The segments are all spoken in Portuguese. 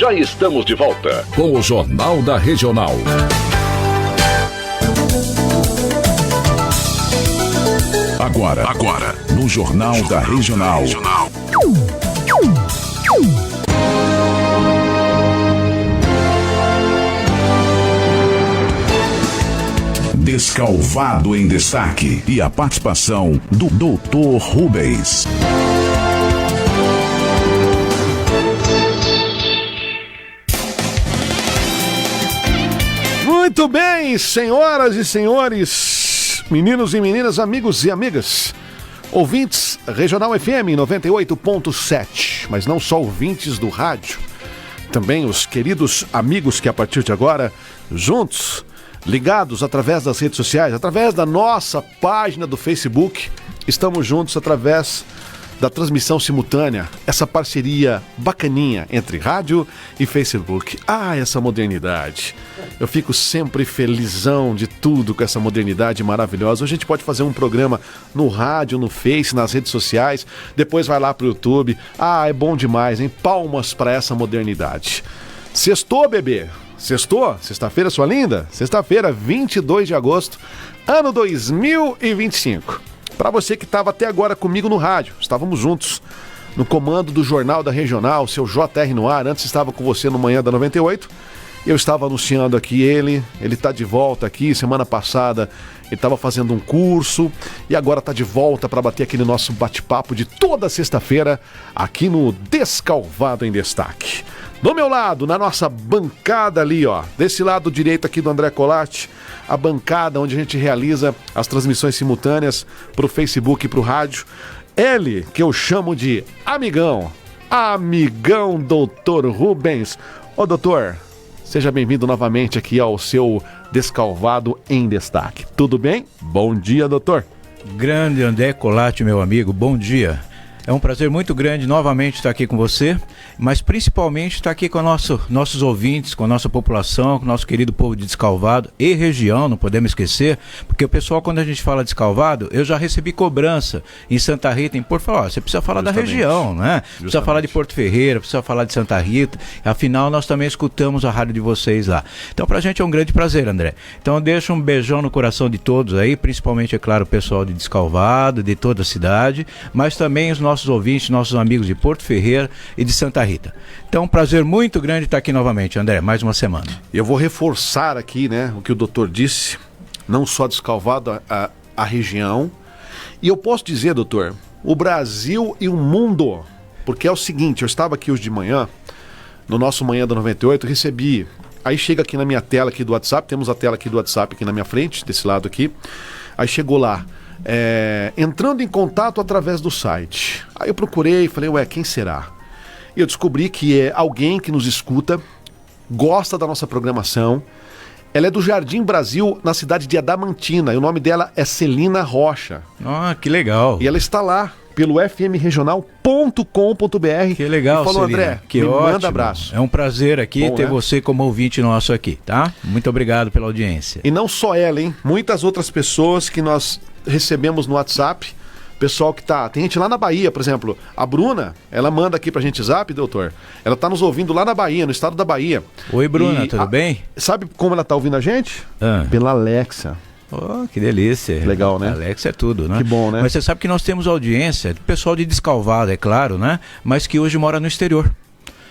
Já estamos de volta com o Jornal da Regional. Agora, no Jornal da Regional. Descalvado em Destaque e a participação do Dr. Rubens. Muito bem, senhoras e senhores, meninos e meninas, amigos e amigas, ouvintes Regional FM 98.7, mas não só ouvintes do rádio, também os queridos amigos que a partir de agora, juntos, ligados através das redes sociais, através da nossa página do Facebook, estamos juntos através da transmissão simultânea, essa parceria bacaninha entre rádio e Facebook. Ah, essa modernidade. Eu fico sempre felizão de tudo com essa modernidade maravilhosa. Hoje a gente pode fazer um programa no rádio, no Face, nas redes sociais, depois vai lá pro YouTube. Ah, é bom demais, hein? Palmas para essa modernidade. Sextou, bebê? Sextou? Sexta-feira, sua linda? Sexta-feira, 22 de agosto, ano 2025. Para você que estava até agora comigo no rádio, estávamos juntos no comando do Jornal da Regional, seu JR no ar. Antes estava com você no Manhã da 98. Eu estava anunciando aqui ele está de volta aqui. Semana passada ele estava fazendo um curso e agora está de volta para bater aquele nosso bate-papo de toda sexta-feira aqui no Descalvado em Destaque. Do meu lado, na nossa bancada ali, ó, desse lado direito aqui do André Colatti, a bancada onde a gente realiza as transmissões simultâneas pro Facebook e pro rádio. Ele, que eu chamo de amigão Dr. Rubens. Ô, doutor, seja bem-vindo novamente aqui ao seu Descalvado em Destaque. Tudo bem? Bom dia, doutor. Grande André Colatti, meu amigo, bom dia. É um prazer muito grande novamente estar aqui com você, mas principalmente estar aqui com nossos ouvintes, com a nossa população, com o nosso querido povo de Descalvado e região, não podemos esquecer, porque o pessoal, quando a gente fala Descalvado, eu já recebi cobrança em Santa Rita, em Porto, falar, você precisa falar da região, né? Precisa falar de Porto Ferreira, precisa falar de Santa Rita, afinal nós também escutamos a rádio de vocês lá. Então pra gente é um grande prazer, André. Então deixa um beijão no coração de todos aí, principalmente, é claro, o pessoal de Descalvado, de toda a cidade, mas também os nossos ouvintes, nossos amigos de Porto Ferreira e de Santa Rita. Então, um prazer muito grande estar aqui novamente, André, mais uma semana. Eu vou reforçar aqui, né, o que o doutor disse, não só Descalvado, a região. E eu posso dizer, doutor, o Brasil e o mundo, porque é o seguinte, eu estava aqui hoje de manhã, no nosso Manhã da 98, recebi, aí chega aqui na minha tela aqui do WhatsApp, temos a tela aqui do WhatsApp aqui na minha frente, desse lado aqui, aí chegou lá, entrando em contato através do site. Aí eu procurei e falei, quem será? E eu descobri que é alguém que nos escuta, gosta da nossa programação. Ela é do Jardim Brasil, na cidade de Adamantina, e o nome dela é Celina Rocha. Ah, que legal. E ela está lá pelo fmregional.com.br. Que legal, e falou, Celina. André, que me ótimo. manda abraço. É um prazer aqui ter você como ouvinte nosso aqui, tá? Muito obrigado pela audiência. E não só ela, hein? Muitas outras pessoas que nós recebemos no WhatsApp, pessoal que tem gente lá na Bahia, por exemplo, a Bruna, ela manda aqui pra gente zap, doutor, ela tá nos ouvindo lá na Bahia, no estado da Bahia. Oi, Bruna, tudo bem? Sabe como ela tá ouvindo a gente? Pela Alexa. Oh, que delícia. Legal, né? Alexa é tudo, né? Que bom, né? Mas você sabe que nós temos audiência, pessoal de Descalvado, é claro, né? Mas que hoje mora no exterior.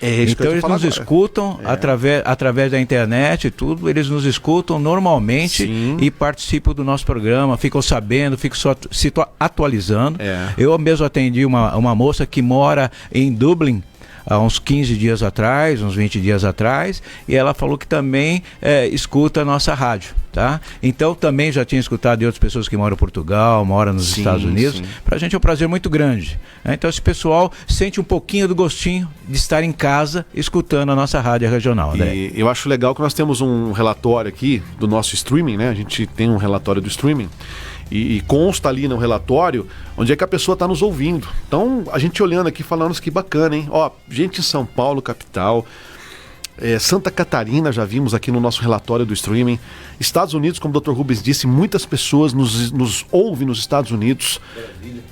Então eles nos escutam através da internet e tudo, eles nos escutam normalmente. Sim. E participam do nosso programa, ficam sabendo, ficam se atualizando. Eu mesmo atendi uma moça que mora em Dublin há uns 15 dias atrás, uns 20 dias atrás, e ela falou que também escuta a nossa rádio, tá? Então também já tinha escutado de outras pessoas que moram em Portugal, moram nos Estados Unidos. Pra gente é um prazer muito grande, né? Então esse pessoal sente um pouquinho do gostinho de estar em casa escutando a nossa rádio regional, né? E eu acho legal que nós temos um relatório aqui do nosso streaming, né? A gente tem um relatório do streaming e consta ali no relatório onde é que a pessoa está nos ouvindo. Então, a gente olhando aqui, falando que bacana, hein? Ó, gente em São Paulo, capital, Santa Catarina, já vimos aqui no nosso relatório do streaming. Estados Unidos, como o Dr. Rubens disse, muitas pessoas nos ouvem nos Estados Unidos.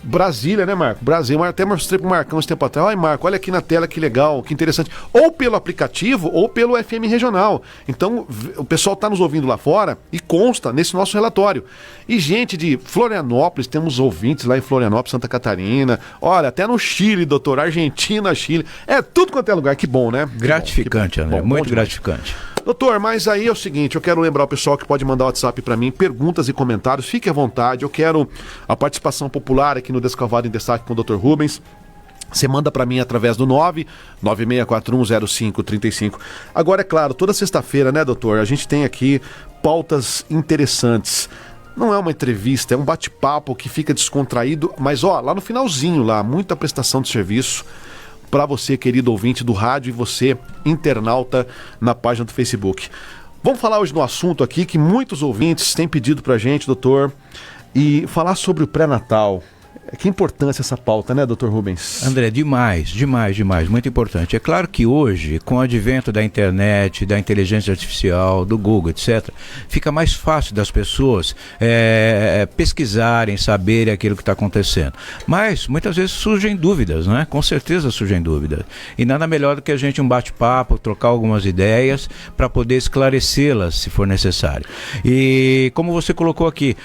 Brasília, né, Marco? Brasil. Eu até mostrei pro Marcão esse tempo atrás. Olha, Marco, olha aqui na tela que legal, que interessante. Ou pelo aplicativo ou pelo FM Regional. Então, o pessoal está nos ouvindo lá fora e consta nesse nosso relatório. E gente de Florianópolis, temos ouvintes lá em Florianópolis, Santa Catarina. Olha, até no Chile, doutor, Argentina, Chile. Tudo quanto é lugar. Que bom, né? Gratificante, André. Muito gratificante. Doutor, mas aí é o seguinte, eu quero lembrar o pessoal que pode mandar WhatsApp para mim, perguntas e comentários, fique à vontade, eu quero a participação popular aqui no Descalvado em Destaque com o Dr. Rubens. Você manda para mim através do 996410535. Agora, é claro, toda sexta-feira, né, doutor, a gente tem aqui pautas interessantes. Não é uma entrevista, é um bate-papo que fica descontraído, mas lá no finalzinho, muita prestação de serviço para você, querido ouvinte do rádio, e você, internauta, na página do Facebook. Vamos falar hoje no assunto aqui que muitos ouvintes têm pedido pra gente, doutor, e falar sobre o pré-natal. Que importância essa pauta, né, Dr. Rubens? André, demais, muito importante. É claro que hoje, com o advento da internet, da inteligência artificial, do Google, etc., fica mais fácil das pessoas pesquisarem, saberem aquilo que está acontecendo. Mas, muitas vezes surgem dúvidas, né? Com certeza surgem dúvidas. E nada melhor do que a gente um bate-papo, trocar algumas ideias para poder esclarecê-las, se for necessário. E, como você colocou aqui,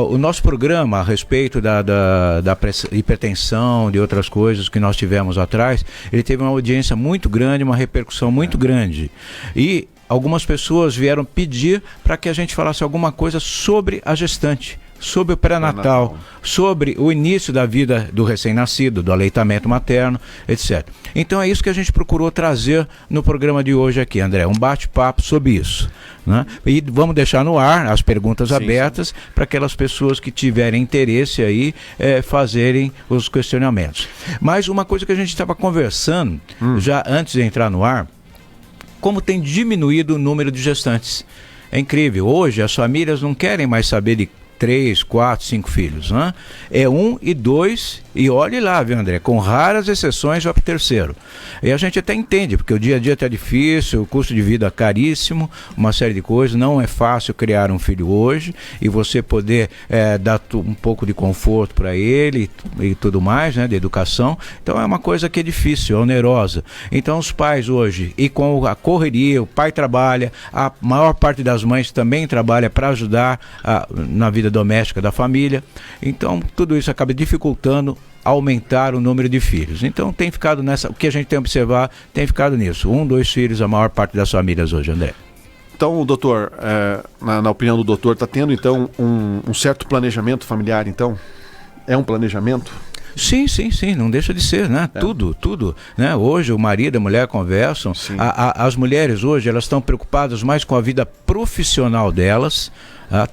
o nosso programa a respeito da hipertensão, de outras coisas que nós tivemos atrás, ele teve uma audiência muito grande, uma repercussão muito grande. E algumas pessoas vieram pedir para que a gente falasse alguma coisa sobre a gestante, sobre o pré-natal, sobre o início da vida do recém-nascido, do aleitamento materno, etc. Então é isso que a gente procurou trazer no programa de hoje aqui, André, um bate-papo sobre isso, né? E vamos deixar no ar as perguntas abertas para aquelas pessoas que tiverem interesse aí fazerem os questionamentos. Mas uma coisa que a gente estava conversando, já antes de entrar no ar, como tem diminuído o número de gestantes. É incrível, hoje as famílias não querem mais saber de 3, 4, 5 filhos, né? É 1 e 2, e olhe lá, viu, André? Com raras exceções, vai para o terceiro. E a gente até entende, porque o dia a dia está difícil, o custo de vida caríssimo, uma série de coisas, não é fácil criar um filho hoje, e você poder dar um pouco de conforto para ele e tudo mais, né, de educação. Então é uma coisa que é difícil, é onerosa. Então os pais hoje, e com a correria, o pai trabalha, a maior parte das mães também trabalha para ajudar na vida doméstica da família, então tudo isso acaba dificultando aumentar o número de filhos. Então tem ficado nessa, o que a gente tem que observar, tem ficado nisso, 1, 2 filhos a maior parte das famílias hoje, André. Então, doutor, na opinião do doutor, está tendo então um certo planejamento familiar, então? É um planejamento? Sim, não deixa de ser, né? Tudo, né? Hoje o marido e a mulher conversam, as mulheres hoje, elas estão preocupadas mais com a vida profissional delas,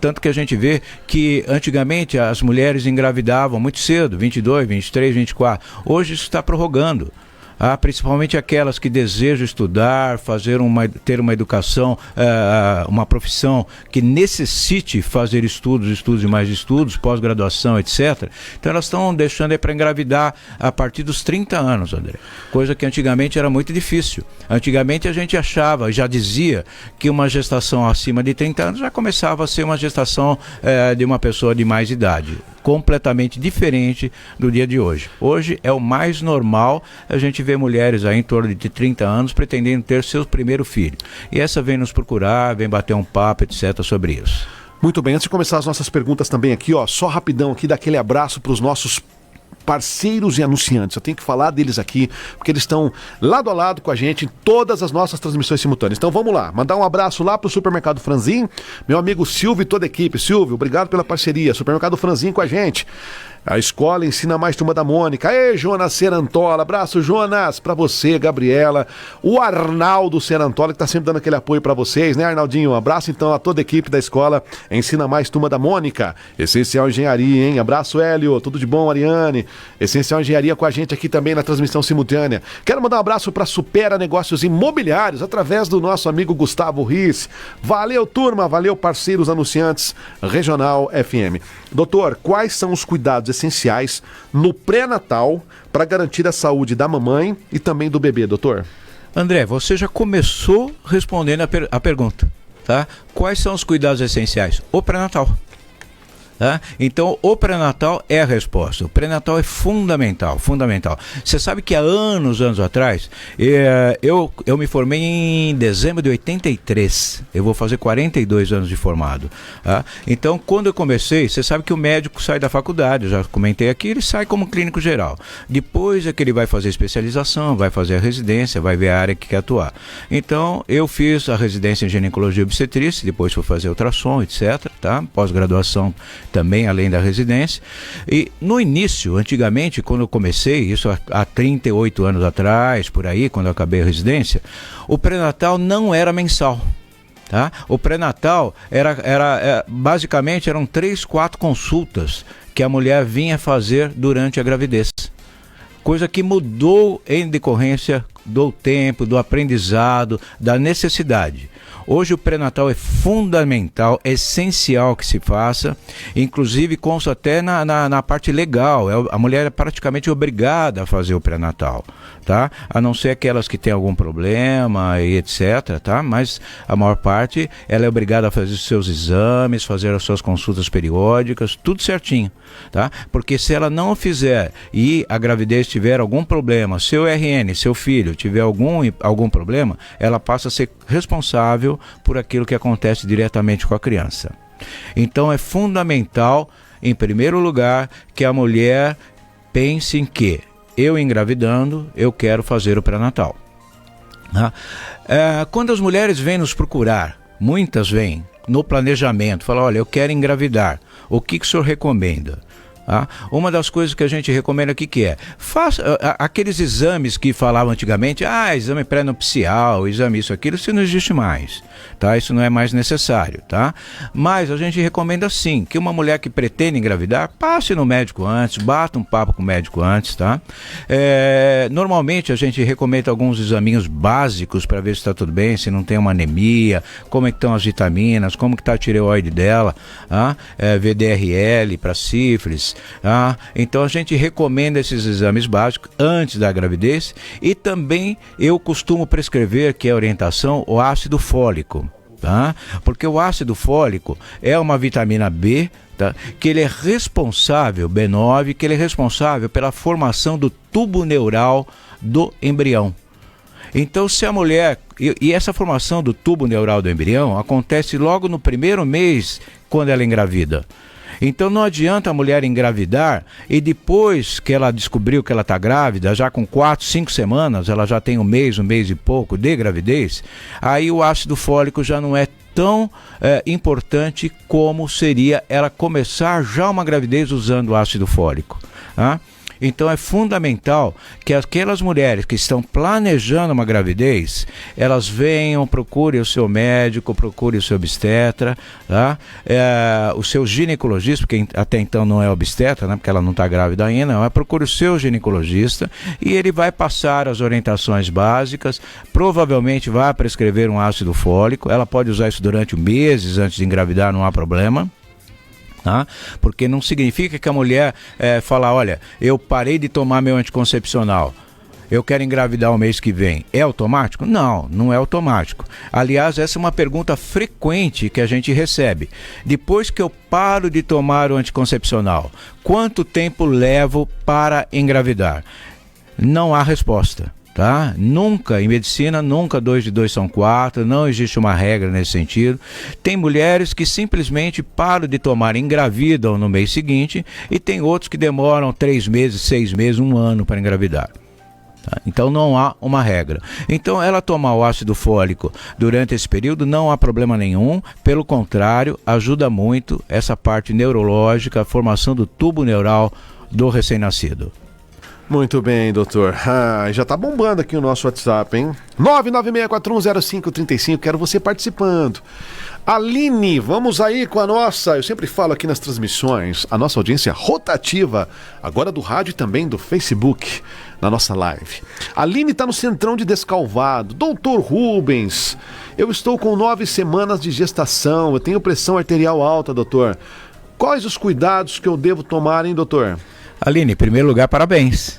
tanto que a gente vê que antigamente as mulheres engravidavam muito cedo, 22, 23, 24, hoje isso está prorrogando. Principalmente aquelas que desejam estudar, ter uma educação, uma profissão que necessite fazer estudos e mais estudos, pós-graduação, etc. Então elas estão deixando aí para engravidar a partir dos 30 anos, André. Coisa que antigamente era muito difícil. Antigamente a gente achava, já dizia, que uma gestação acima de 30 anos já começava a ser uma gestação de uma pessoa de mais idade. Completamente diferente do dia de hoje. Hoje é o mais normal a gente ver mulheres aí em torno de 30 anos pretendendo ter seu primeiro filho. E essa vem nos procurar, vem bater um papo, etc. sobre isso. Muito bem, antes de começar as nossas perguntas também aqui, só rapidão aqui, daquele abraço para os nossos parceiros e anunciantes. Eu tenho que falar deles aqui, porque eles estão lado a lado com a gente em todas as nossas transmissões simultâneas. Então vamos lá, mandar um abraço lá pro Supermercado Franzin, meu amigo Silvio e toda a equipe. Silvio, obrigado pela parceria. Supermercado Franzin com a gente. A escola ensina mais, Turma da Mônica. Ei, Jonas Serantola, abraço, Jonas, pra você, Gabriela, o Arnaldo Serantola, que tá sempre dando aquele apoio pra vocês, né, Arnaldinho? Um abraço, então, a toda a equipe da escola Ensina Mais, Turma da Mônica. Essencial Engenharia, hein? Abraço, Hélio, tudo de bom, Ariane. Essencial Engenharia com a gente aqui também na transmissão simultânea. Quero mandar um abraço pra Supera Negócios Imobiliários, através do nosso amigo Gustavo Riz. Valeu, turma, valeu, parceiros anunciantes, Regional FM. Doutor, quais são os cuidados essenciais no pré-natal para garantir a saúde da mamãe e também do bebê, doutor? André, você já começou respondendo a pergunta, tá? Quais são os cuidados essenciais? O pré-natal. Tá? Então o pré-natal é a resposta. O pré-natal é fundamental. Você sabe que há anos atrás eu me formei em dezembro de 83. Eu vou fazer 42 anos de formado, tá? Então quando eu comecei, você sabe que o médico sai da faculdade, eu já comentei aqui, ele sai como clínico geral. Depois é que ele vai fazer especialização, vai fazer a residência, vai ver a área que quer atuar. Então eu fiz a residência em ginecologia e obstetrícia, depois fui fazer ultrassom, etc, tá? Pós-graduação também, além da residência. E no início, antigamente, quando eu comecei, isso há 38 anos atrás, por aí, quando eu acabei a residência, o pré-natal não era mensal. Tá? O pré-natal basicamente eram 3, 4 consultas que a mulher vinha fazer durante a gravidez. Coisa que mudou em decorrência do tempo, do aprendizado, da necessidade. Hoje o pré-natal é fundamental, é essencial que se faça, inclusive consta até na parte legal, a mulher é praticamente obrigada a fazer o pré-natal, tá? A não ser aquelas que têm algum problema e etc, tá? Mas a maior parte, ela é obrigada a fazer os seus exames, fazer as suas consultas periódicas, tudo certinho, tá? Porque se ela não fizer e a gravidez tiver algum problema, seu RN, seu filho tiver algum problema, ela passa a ser responsável por aquilo que acontece diretamente com a criança. Então é fundamental, em primeiro lugar, que a mulher pense em que eu engravidando, eu quero fazer o pré-natal. Quando as mulheres vêm nos procurar, muitas vêm no planejamento, falam, olha, eu quero engravidar, o que o senhor recomenda? Uma das coisas que a gente recomenda aqui que é, faça aqueles exames que falavam antigamente, exame pré-nupcial, exame isso, aquilo, isso não existe mais, tá? Isso não é mais necessário, tá? Mas a gente recomenda sim, que uma mulher que pretende engravidar, passe no médico antes, bata um papo com o médico antes, tá? Normalmente a gente recomenda alguns examinhos básicos para ver se está tudo bem, se não tem uma anemia, como é que estão as vitaminas, como que está a tireoide dela, VDRL para sífilis. Então a gente recomenda esses exames básicos antes da gravidez e também eu costumo prescrever, que é a orientação, o ácido fólico, tá? Porque o ácido fólico é uma vitamina B, tá? Que ele é responsável, B9, que ele é responsável pela formação do tubo neural do embrião. Então se a mulher, e essa formação do tubo neural do embrião acontece logo no primeiro mês quando ela engravida. Então não adianta a mulher engravidar e depois que ela descobriu que ela está grávida, já com 4, 5 semanas, ela já tem um mês e pouco de gravidez, aí o ácido fólico já não é tão importante como seria ela começar já uma gravidez usando o ácido fólico. Então é fundamental que aquelas mulheres que estão planejando uma gravidez, elas venham, procurem o seu médico, procurem o seu obstetra, tá? O seu ginecologista, porque até então não é obstetra, né? Porque ela não está grávida ainda, mas procure o seu ginecologista e ele vai passar as orientações básicas, provavelmente vai prescrever um ácido fólico, ela pode usar isso durante meses antes de engravidar, não há problema. Porque não significa que a mulher fala, olha, eu parei de tomar meu anticoncepcional, eu quero engravidar o mês que vem. É automático? Não, não é automático. Aliás, essa é uma pergunta frequente que a gente recebe. Depois que eu paro de tomar o anticoncepcional, quanto tempo levo para engravidar? Não há resposta. Tá? Nunca, em medicina, nunca 2 de 2 são 4, não existe uma regra nesse sentido. Tem mulheres que simplesmente param de tomar, engravidam no mês seguinte, e tem outros que demoram 3 meses, 6 meses, 1 ano para engravidar. Tá? Então não há uma regra. Então ela tomar o ácido fólico durante esse período não há problema nenhum, pelo contrário, ajuda muito essa parte neurológica, a formação do tubo neural do recém-nascido. Muito bem, doutor. Já tá bombando aqui o nosso WhatsApp, hein? 996410535, quero você participando. Aline, vamos aí com a nossa, eu sempre falo aqui nas transmissões, a nossa audiência rotativa, agora do rádio e também do Facebook, na nossa live. Aline tá no Centrão de Descalvado. Doutor Rubens, eu estou com 9 semanas de gestação, eu tenho pressão arterial alta, doutor. Quais os cuidados que eu devo tomar, hein, doutor? Aline, em primeiro lugar, parabéns.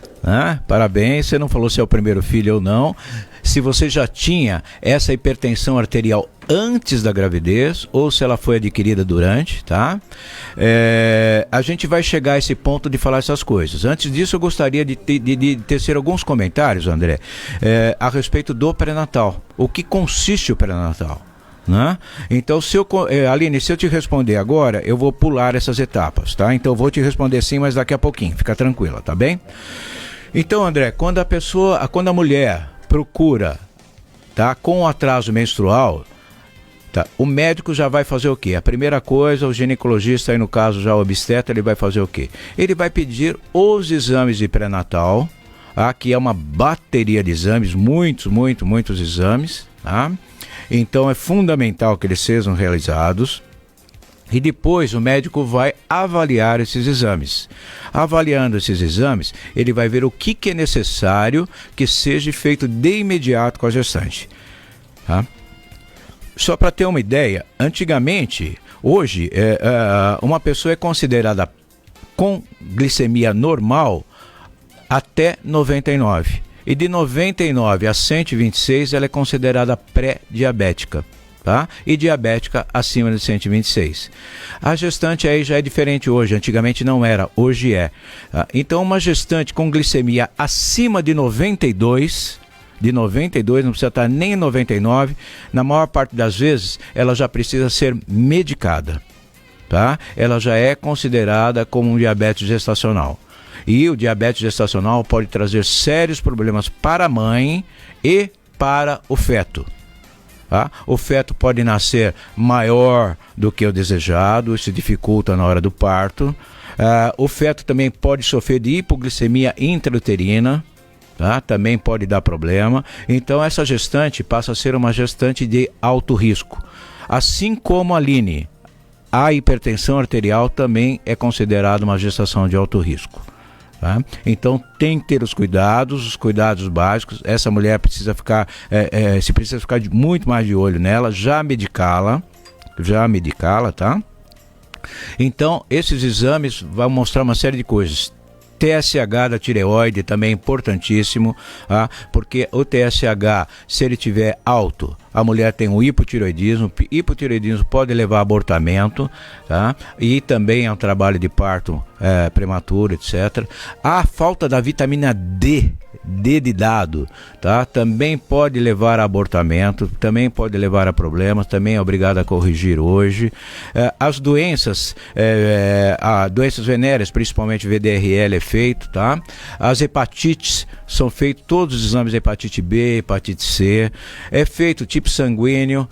Parabéns, você não falou se é o primeiro filho ou não. se você já tinha essa hipertensão arterial antes da gravidez ou se ela foi adquirida durante, tá? A gente vai chegar a esse ponto de falar essas coisas. Antes disso, eu gostaria de tecer alguns comentários, André, a respeito do pré-natal. O que consiste o pré-natal? Né? Então, Aline, se eu te responder agora, eu vou pular essas etapas, tá? Então, eu vou te responder sim, mas daqui a pouquinho, fica tranquila, tá bem? Então, André, quando a mulher procura, tá, com atraso menstrual, tá, o médico já vai fazer o quê? A primeira coisa, o ginecologista, aí no caso já o obstetra, ele vai fazer o quê? Ele vai pedir os exames de pré-natal, tá, que é uma bateria de exames, muitos exames, tá? Então é fundamental que eles sejam realizados e depois o médico vai avaliar esses exames. Avaliando esses exames, ele vai ver o que é necessário que seja feito de imediato com a gestante. Tá? Só para ter uma ideia, antigamente, hoje, uma pessoa é considerada com glicemia normal até 99. E de 99 a 126 ela é considerada pré-diabética, tá? E diabética acima de 126. A gestante aí já é diferente hoje, antigamente não era, hoje é. Tá? Então uma gestante com glicemia acima de 92, não precisa estar nem em 99, na maior parte das vezes ela já precisa ser medicada, tá? Ela já é considerada como um diabetes gestacional. E o diabetes gestacional pode trazer sérios problemas para a mãe e para o feto. Tá? O feto pode nascer maior do que o desejado, isso dificulta na hora do parto. O feto também pode sofrer de hipoglicemia intrauterina, tá? Também pode dar problema. Então essa gestante passa a ser uma gestante de alto risco. Assim como a Aline, a hipertensão arterial também é considerada uma gestação de alto risco. Tá? Então tem que ter os cuidados básicos. Essa mulher precisa ficar, muito mais de olho nela, já medicá-la, tá? Então esses exames vão mostrar uma série de coisas. TSH da tireoide também é importantíssimo, tá? Porque o TSH, se ele tiver alto, a mulher tem um hipotireoidismo pode levar a abortamento, tá? E também é um trabalho de parto prematuro, etc. A falta da vitamina D de dado, tá? Também pode levar a abortamento, também pode levar a problemas, também é obrigado a corrigir hoje. As doenças, doenças venéreas, principalmente VDRL é feito, tá? As hepatites são feitos todos os exames de hepatite B, hepatite C, é feito tipo sanguíneo,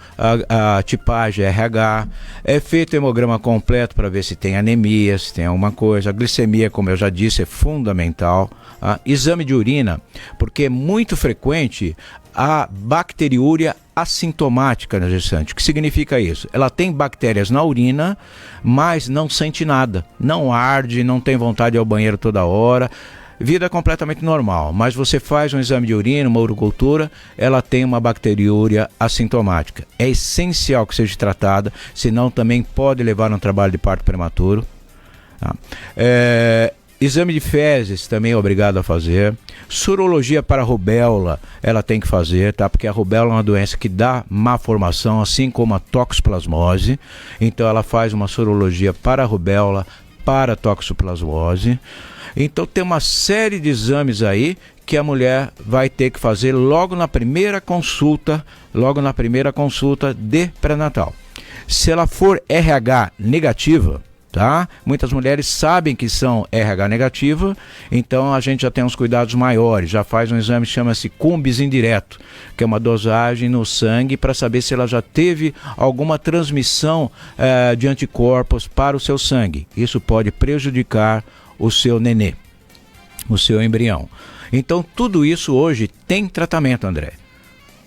a tipagem RH, é feito hemograma completo para ver se tem anemia, se tem alguma coisa. A glicemia, como eu já disse, é fundamental. Exame de urina, porque é muito frequente a bacteriúria assintomática na gestante. O que significa isso? Ela tem bactérias na urina, mas não sente nada, não arde, não tem vontade de ir ao banheiro toda hora, vida completamente normal, mas você faz um exame de urina, uma urocultura, ela tem uma bacteriúria assintomática. É essencial que seja tratada, senão também pode levar a um trabalho de parto prematuro. Tá? Exame de fezes também é obrigado a fazer. Sorologia para rubéola, ela tem que fazer, tá? Porque a rubéola é uma doença que dá má formação, assim como a toxoplasmose. Então ela faz uma sorologia para a rubéola, para a toxoplasmose. Então tem uma série de exames aí que a mulher vai ter que fazer logo na primeira consulta de pré-natal. Se ela for RH negativa, tá? Muitas mulheres sabem que são RH negativa, então a gente já tem uns cuidados maiores, já faz um exame que chama-se Cumbis indireto, que é uma dosagem no sangue para saber se ela já teve alguma transmissão de anticorpos para o seu sangue. Isso pode prejudicar o seu nenê, o seu embrião. Então tudo isso hoje tem tratamento, André.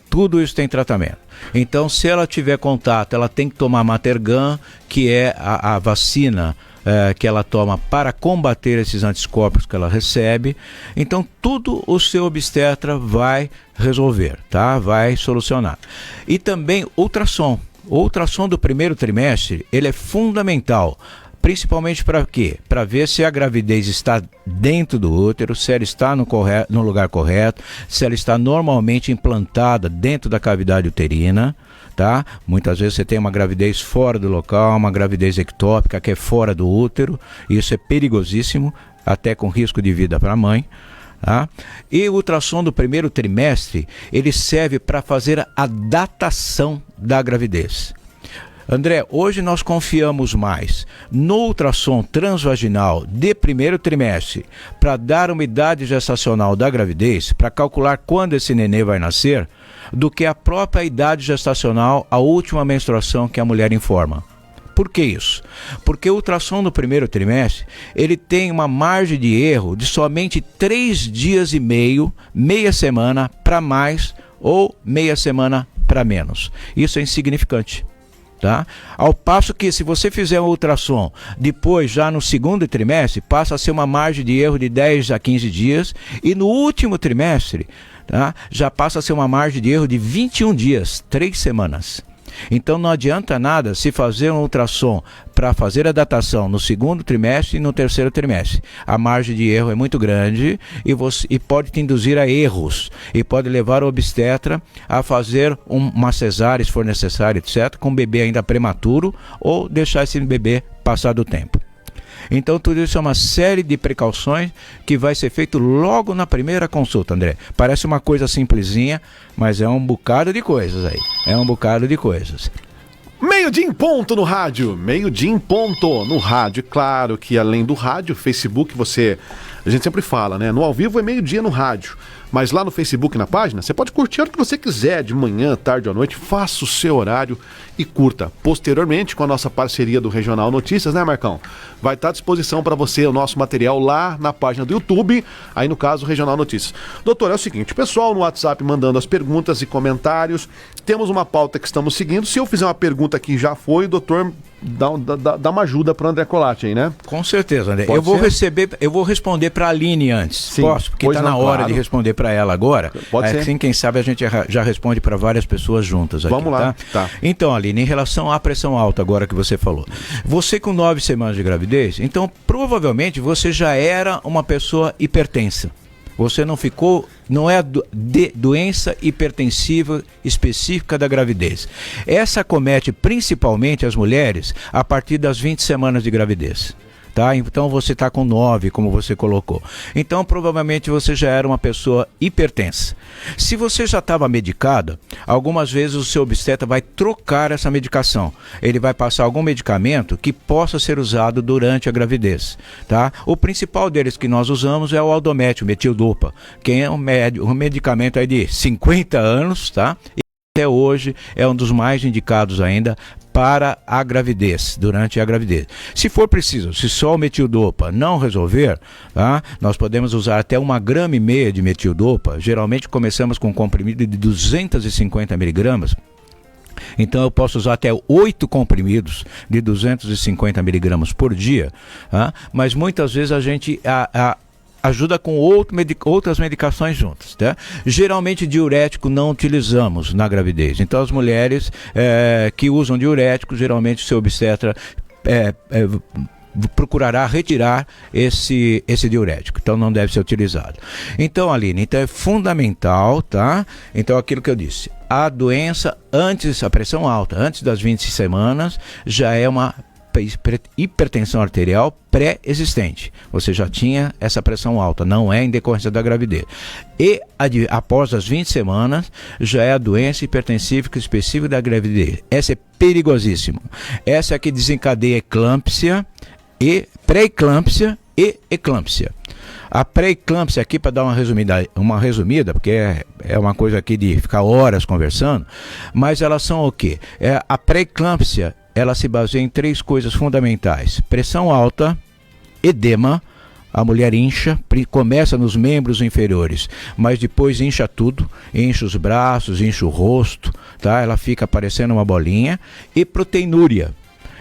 Tudo isso tem tratamento. Então, se ela tiver contato, ela tem que tomar Matergan, que é a vacina que ela toma para combater esses anticorpos que ela recebe. Então, tudo o seu obstetra vai resolver, tá? Vai solucionar. E também ultrassom. O ultrassom do primeiro trimestre, ele é fundamental Principalmente para quê? Para ver se a gravidez está dentro do útero, se ela está no lugar correto, se ela está normalmente implantada dentro da cavidade uterina, tá? Muitas vezes você tem uma gravidez fora do local, uma gravidez ectópica que é fora do útero, e isso é perigosíssimo, até com risco de vida para a mãe. Tá? E o ultrassom do primeiro trimestre, ele serve para fazer a datação da gravidez. André, hoje nós confiamos mais no ultrassom transvaginal de primeiro trimestre para dar uma idade gestacional da gravidez, para calcular quando esse nenê vai nascer, do que a própria idade gestacional, a última menstruação que a mulher informa. Por que isso? Porque o ultrassom do primeiro trimestre, ele tem uma margem de erro de somente 3 dias e meio, meia semana para mais ou meia semana para menos. Isso é insignificante. Tá? Ao passo que se você fizer um ultrassom depois, já no segundo trimestre, passa a ser uma margem de erro de 10 a 15 dias, e no último trimestre, tá, já passa a ser uma margem de erro de 21 dias, 3 semanas. Então não adianta nada se fazer um ultrassom para fazer a datação no segundo trimestre e no terceiro trimestre. A margem de erro é muito grande e pode te induzir a erros, e pode levar o obstetra a fazer uma cesárea, se for necessário, etc., com o bebê ainda prematuro, ou deixar esse bebê passar do tempo. Então tudo isso é uma série de precauções que vai ser feito logo na primeira consulta, André. Parece uma coisa simplesinha, mas é um bocado de coisas aí. É um bocado de coisas. Meio-dia em ponto no rádio. Meio-dia em ponto no rádio. Claro que além do rádio, Facebook, a gente sempre fala, né? No ao vivo é meio-dia no rádio. Mas lá no Facebook, na página, você pode curtir a hora que você quiser, de manhã, tarde ou à noite. Faça o seu horário e curta. Posteriormente, com a nossa parceria do Regional Notícias, né, Marcão? Vai estar à disposição para você o nosso material lá na página do YouTube, aí no caso, Regional Notícias. Doutor, é o seguinte, o pessoal no WhatsApp mandando as perguntas e comentários. Temos uma pauta que estamos seguindo. Se eu fizer uma pergunta que já foi, o doutor dá uma ajuda para o André Colatti aí, né? Com certeza, André. Pode eu vou responder para a Aline antes. Sim, posso? Porque está na hora de responder para ela agora. Pode ser. Assim, quem sabe a gente já responde para várias pessoas juntas aqui. Vamos lá. Tá? Então, Aline, em relação à pressão alta agora que você falou. Você com 9 semanas de gravidez, então provavelmente você já era uma pessoa hipertensa. Você não é de doença hipertensiva específica da gravidez. Essa acomete principalmente as mulheres a partir das 20 semanas de gravidez. Tá? Então você está com 9, como você colocou. Então provavelmente você já era uma pessoa hipertensa. Se você já estava medicada, algumas vezes o seu obstetra vai trocar essa medicação. Ele vai passar algum medicamento que possa ser usado durante a gravidez. Tá? O principal deles que nós usamos é o Aldomet, o metildopa, que é um medicamento aí de 50 anos, tá? E até hoje é um dos mais indicados ainda para a gravidez, durante a gravidez. Se for preciso, se só o metildopa não resolver, tá? Nós podemos usar até 1,5 grama de metildopa. Geralmente começamos com um comprimido de 250 miligramas. Então eu posso usar até 8 comprimidos de 250 miligramas por dia, tá? Mas muitas vezes a gente ajuda com outras medicações juntas, tá? Geralmente diurético não utilizamos na gravidez. Então as mulheres que usam diurético, geralmente o seu obstetra procurará retirar esse diurético. Então não deve ser utilizado. Então, Aline, então é fundamental, tá? Então aquilo que eu disse, a doença a pressão alta, antes das 20 semanas, já é uma hipertensão arterial pré-existente. Você já tinha essa pressão alta, não é em decorrência da gravidez. E após as 20 semanas, já é a doença hipertensiva específica da gravidez. Essa é perigosíssima. Essa é a que desencadeia eclâmpsia, e pré-eclâmpsia e eclâmpsia. A pré-eclâmpsia aqui, para dar uma resumida, porque é uma coisa aqui de ficar horas conversando, mas elas são o quê? A pré-eclâmpsia, ela se baseia em 3 coisas fundamentais: pressão alta, edema, a mulher incha, começa nos membros inferiores, mas depois incha tudo, incha os braços, incha o rosto, tá? Ela fica parecendo uma bolinha, e proteinúria.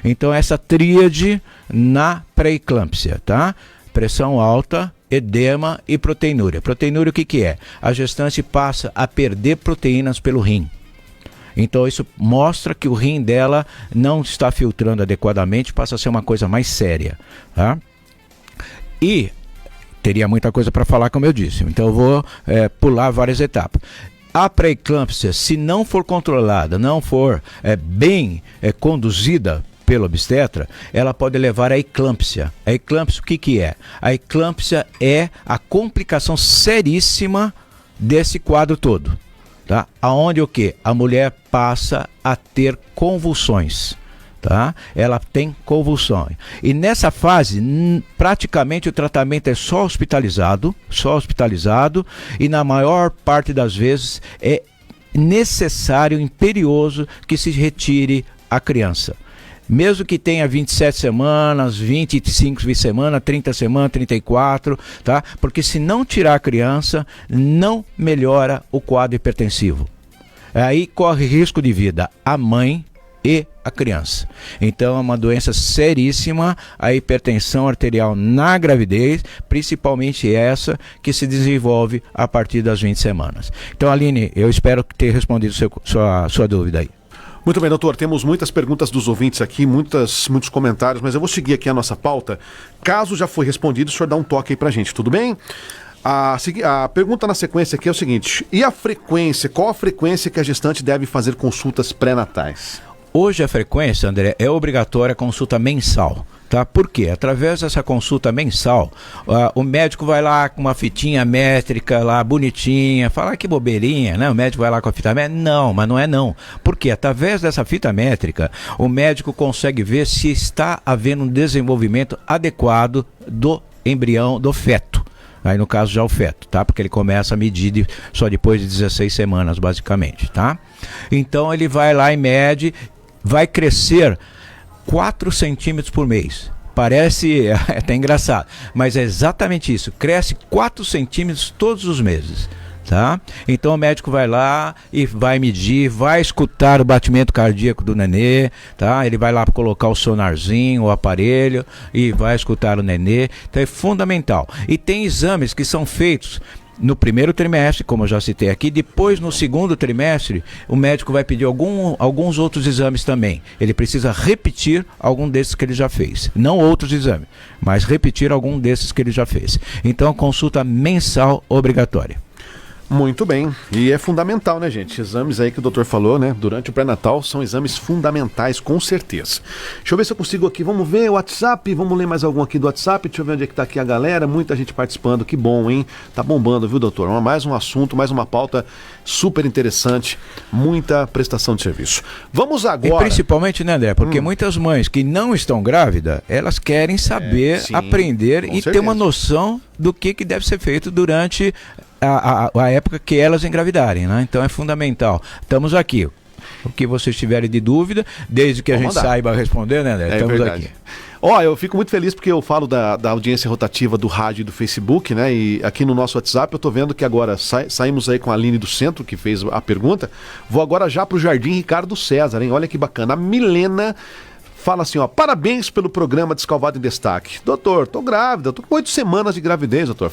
Então essa tríade na pré-eclâmpsia, tá? Pressão alta, edema e proteinúria. Proteinúria o que é? A gestante passa a perder proteínas pelo rim. Então isso mostra que o rim dela não está filtrando adequadamente, passa a ser uma coisa mais séria, tá? E teria muita coisa para falar, como eu disse, então eu vou pular várias etapas. A pré-eclâmpsia, se não for controlada, não for bem conduzida pelo obstetra, ela pode levar à eclâmpsia. A eclâmpsia, o que é? A eclâmpsia é a complicação seríssima desse quadro todo, tá? Aonde o quê? A mulher passa a ter convulsões, tá? Ela tem convulsões. E nessa fase, praticamente o tratamento é só hospitalizado, e na maior parte das vezes é necessário, imperioso, que se retire a criança. Mesmo que tenha 27 semanas, 25 semanas, 30 semanas, 34, tá? Porque se não tirar a criança, não melhora o quadro hipertensivo. Aí corre risco de vida a mãe e a criança. Então é uma doença seríssima, a hipertensão arterial na gravidez, principalmente essa que se desenvolve a partir das 20 semanas. Então, Aline, eu espero ter respondido sua dúvida aí. Muito bem, doutor, temos muitas perguntas dos ouvintes aqui, muitos comentários, mas eu vou seguir aqui a nossa pauta. Caso já foi respondido, o senhor dá um toque aí pra gente, tudo bem? A pergunta na sequência aqui é o seguinte: e a frequência, qual a frequência que a gestante deve fazer consultas pré-natais? Hoje a frequência, André, é obrigatória a consulta mensal. Tá? Por quê? Através dessa consulta mensal, o médico vai lá com uma fitinha métrica lá, bonitinha, fala que bobeirinha, né? O médico vai lá com a fita métrica. Não, mas não é não. Por quê? Através dessa fita métrica, o médico consegue ver se está havendo um desenvolvimento adequado do embrião, do feto. Aí no caso já o feto, tá? Porque ele começa a medir só depois de 16 semanas, basicamente, tá? Então ele vai lá e mede, vai crescer 4 centímetros por mês. Parece até engraçado, mas é exatamente isso. Cresce 4 centímetros todos os meses, tá? Então o médico vai lá e vai medir, vai escutar o batimento cardíaco do nenê, tá? Ele vai lá colocar o sonarzinho, o aparelho, e vai escutar o nenê. Então é fundamental. E tem exames que são feitos no primeiro trimestre, como eu já citei aqui. Depois, no segundo trimestre, o médico vai pedir alguns outros exames também. Ele precisa repetir algum desses que ele já fez. Não outros exames, mas repetir algum desses que ele já fez. Então, consulta mensal obrigatória. Muito bem, e é fundamental, né, gente? Exames aí que o doutor falou, né, durante o pré-natal são exames fundamentais, com certeza. Deixa eu ver se eu consigo aqui, vamos ver o WhatsApp, vamos ler mais algum aqui do WhatsApp, deixa eu ver onde é que tá aqui a galera, muita gente participando, que bom, hein? Tá bombando, viu, doutor? Mais um assunto, mais uma pauta super interessante, muita prestação de serviço. Vamos agora... E principalmente, né, André, porque muitas mães que não estão grávidas, elas querem saber, sim, aprender e certeza. ter uma noção do que deve ser feito durante a época que elas engravidarem, né? Então é fundamental. Estamos aqui. O que vocês tiverem de dúvida, desde que a gente saiba responder, né, André? Estamos aqui. Ó, eu fico muito feliz porque eu falo da audiência rotativa do rádio e do Facebook, né? E aqui no nosso WhatsApp eu tô vendo que agora saímos aí com a Aline do Centro, que fez a pergunta. Vou agora já pro Jardim Ricardo César, hein? Olha que bacana. A Milena fala assim, ó: parabéns pelo programa Descalvado em Destaque. Doutor, tô grávida, tô com 8 semanas de gravidez, doutor.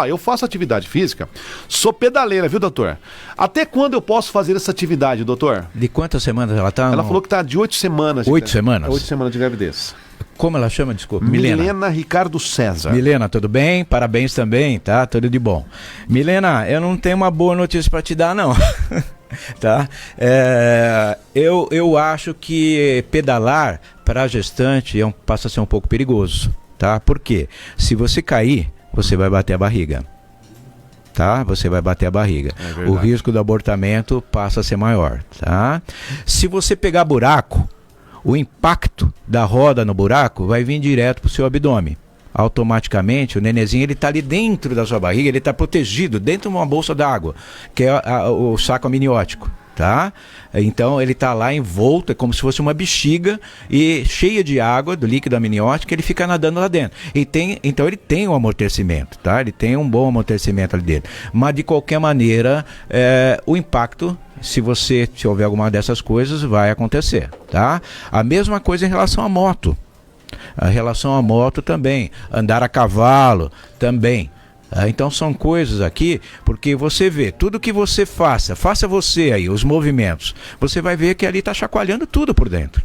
Eu faço atividade física, sou pedaleira, viu, doutor? Até quando eu posso fazer essa atividade, doutor? De quantas semanas ela tá? Ela falou que tá de 8 semanas. 8 semanas? 8 semanas de gravidez. Como ela chama, desculpa? Milena Ricardo César. Milena, tudo bem? Parabéns também, tá? Tudo de bom. Milena, eu não tenho uma boa notícia para te dar, não. Tá? Eu acho que pedalar para a gestante passa a ser um pouco perigoso, tá? Por quê? Se você cair, você vai bater a barriga, tá? Você vai bater a barriga. O risco do abortamento passa a ser maior, tá? Se você pegar buraco, o impacto da roda no buraco vai vir direto para o seu abdômen. Automaticamente o nenenzinho ele está ali dentro da sua barriga, ele está protegido dentro de uma bolsa d'água, que é o saco amniótico, tá? Então ele está lá envolto, é como se fosse uma bexiga e cheia de água do líquido amniótico, ele fica nadando lá dentro. Então ele tem um amortecimento, tá? Ele tem um bom amortecimento ali dentro. Mas de qualquer maneira, o impacto, se houver alguma dessas coisas, vai acontecer, tá? A mesma coisa em relação à moto. A relação à moto também, andar a cavalo também, Então são coisas aqui, porque você vê, tudo que você faça você aí, os movimentos, você vai ver que ali está chacoalhando tudo por dentro.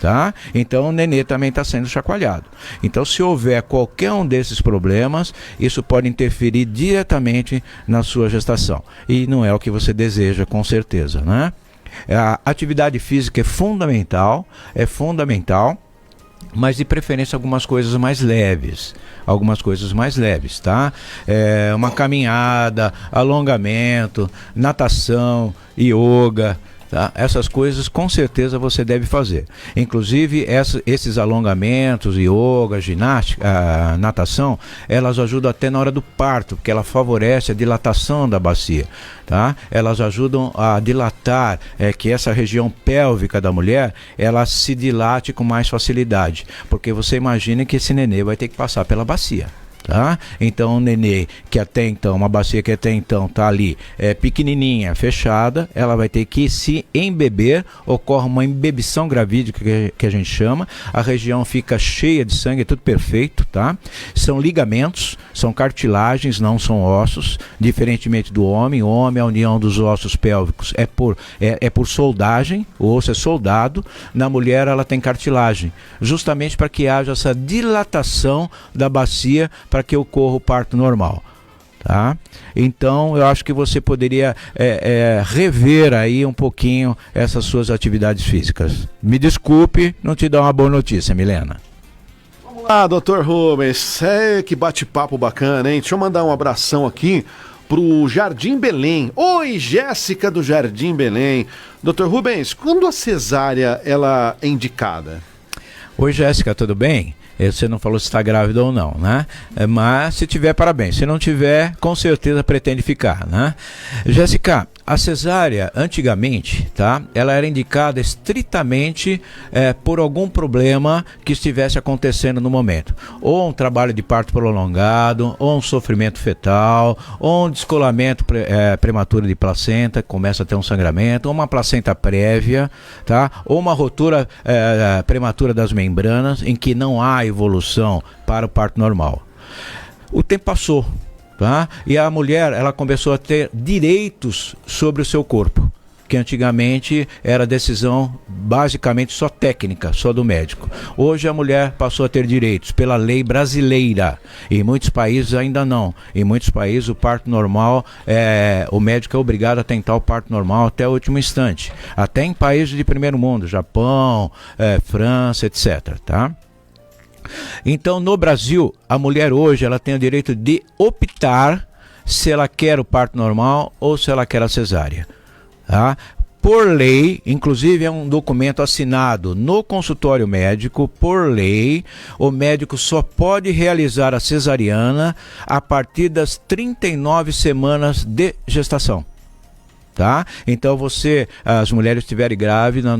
Tá? Então o nenê também está sendo chacoalhado. Então se houver qualquer um desses problemas, isso pode interferir diretamente na sua gestação. E não é o que você deseja, com certeza, né? A atividade física é fundamental, mas de preferência algumas coisas mais leves, tá? Uma caminhada, alongamento, natação, yoga, tá? Essas coisas com certeza você deve fazer. Inclusive esses alongamentos, yoga, ginástica, natação, elas ajudam até na hora do parto, porque ela favorece a dilatação da bacia, tá? Elas ajudam a dilatar, que essa região pélvica da mulher, ela se dilate com mais facilidade, porque você imagina que esse nenê vai ter que passar pela bacia. Tá? Então o nenê que até então, uma bacia que até então está ali pequenininha, fechada, ela vai ter que se embeber, ocorre uma embebição gravídica que a gente chama, a região fica cheia de sangue, é tudo perfeito, tá? São ligamentos, são cartilagens, não são ossos, diferentemente do homem. O homem, a união dos ossos pélvicos é por soldagem, o osso é soldado. Na mulher ela tem cartilagem, justamente para que haja essa dilatação da bacia, para que ocorra o parto normal, tá? Então eu acho que você poderia rever aí um pouquinho essas suas atividades físicas. Me desculpe não te dar uma boa notícia, Milena. Vamos lá, Dr. Rubens, que bate-papo bacana, hein? Deixa eu mandar um abração aqui pro Jardim Belém. Oi, Jéssica do Jardim Belém. Dr. Rubens, quando a cesárea ela é indicada? Oi, Jéssica, tudo bem? Você não falou se está grávida ou não, né? Mas se tiver, parabéns. Se não tiver, com certeza pretende ficar, né? Jéssica, a cesárea, antigamente, tá? Ela era indicada estritamente por algum problema que estivesse acontecendo no momento. Ou um trabalho de parto prolongado, ou um sofrimento fetal, ou um descolamento prematuro de placenta, começa a ter um sangramento, ou uma placenta prévia, tá? Ou uma rotura prematura das membranas, em que não há evolução para o parto normal. O tempo passou, tá? E a mulher, ela começou a ter direitos sobre o seu corpo, que antigamente era decisão basicamente só técnica, só do médico. Hoje a mulher passou a ter direitos pela lei brasileira. Em muitos países ainda não. Em muitos países o parto normal, o médico é obrigado a tentar o parto normal até o último instante. Até em países de primeiro mundo, Japão, França, etc. Tá? Então no Brasil, a mulher hoje ela tem o direito de optar se ela quer o parto normal ou se ela quer a cesárea. Tá? Por lei, inclusive é um documento assinado no consultório médico, por lei, o médico só pode realizar a cesariana a partir das 39 semanas de gestação. Tá? Então as mulheres que estiverem grávidas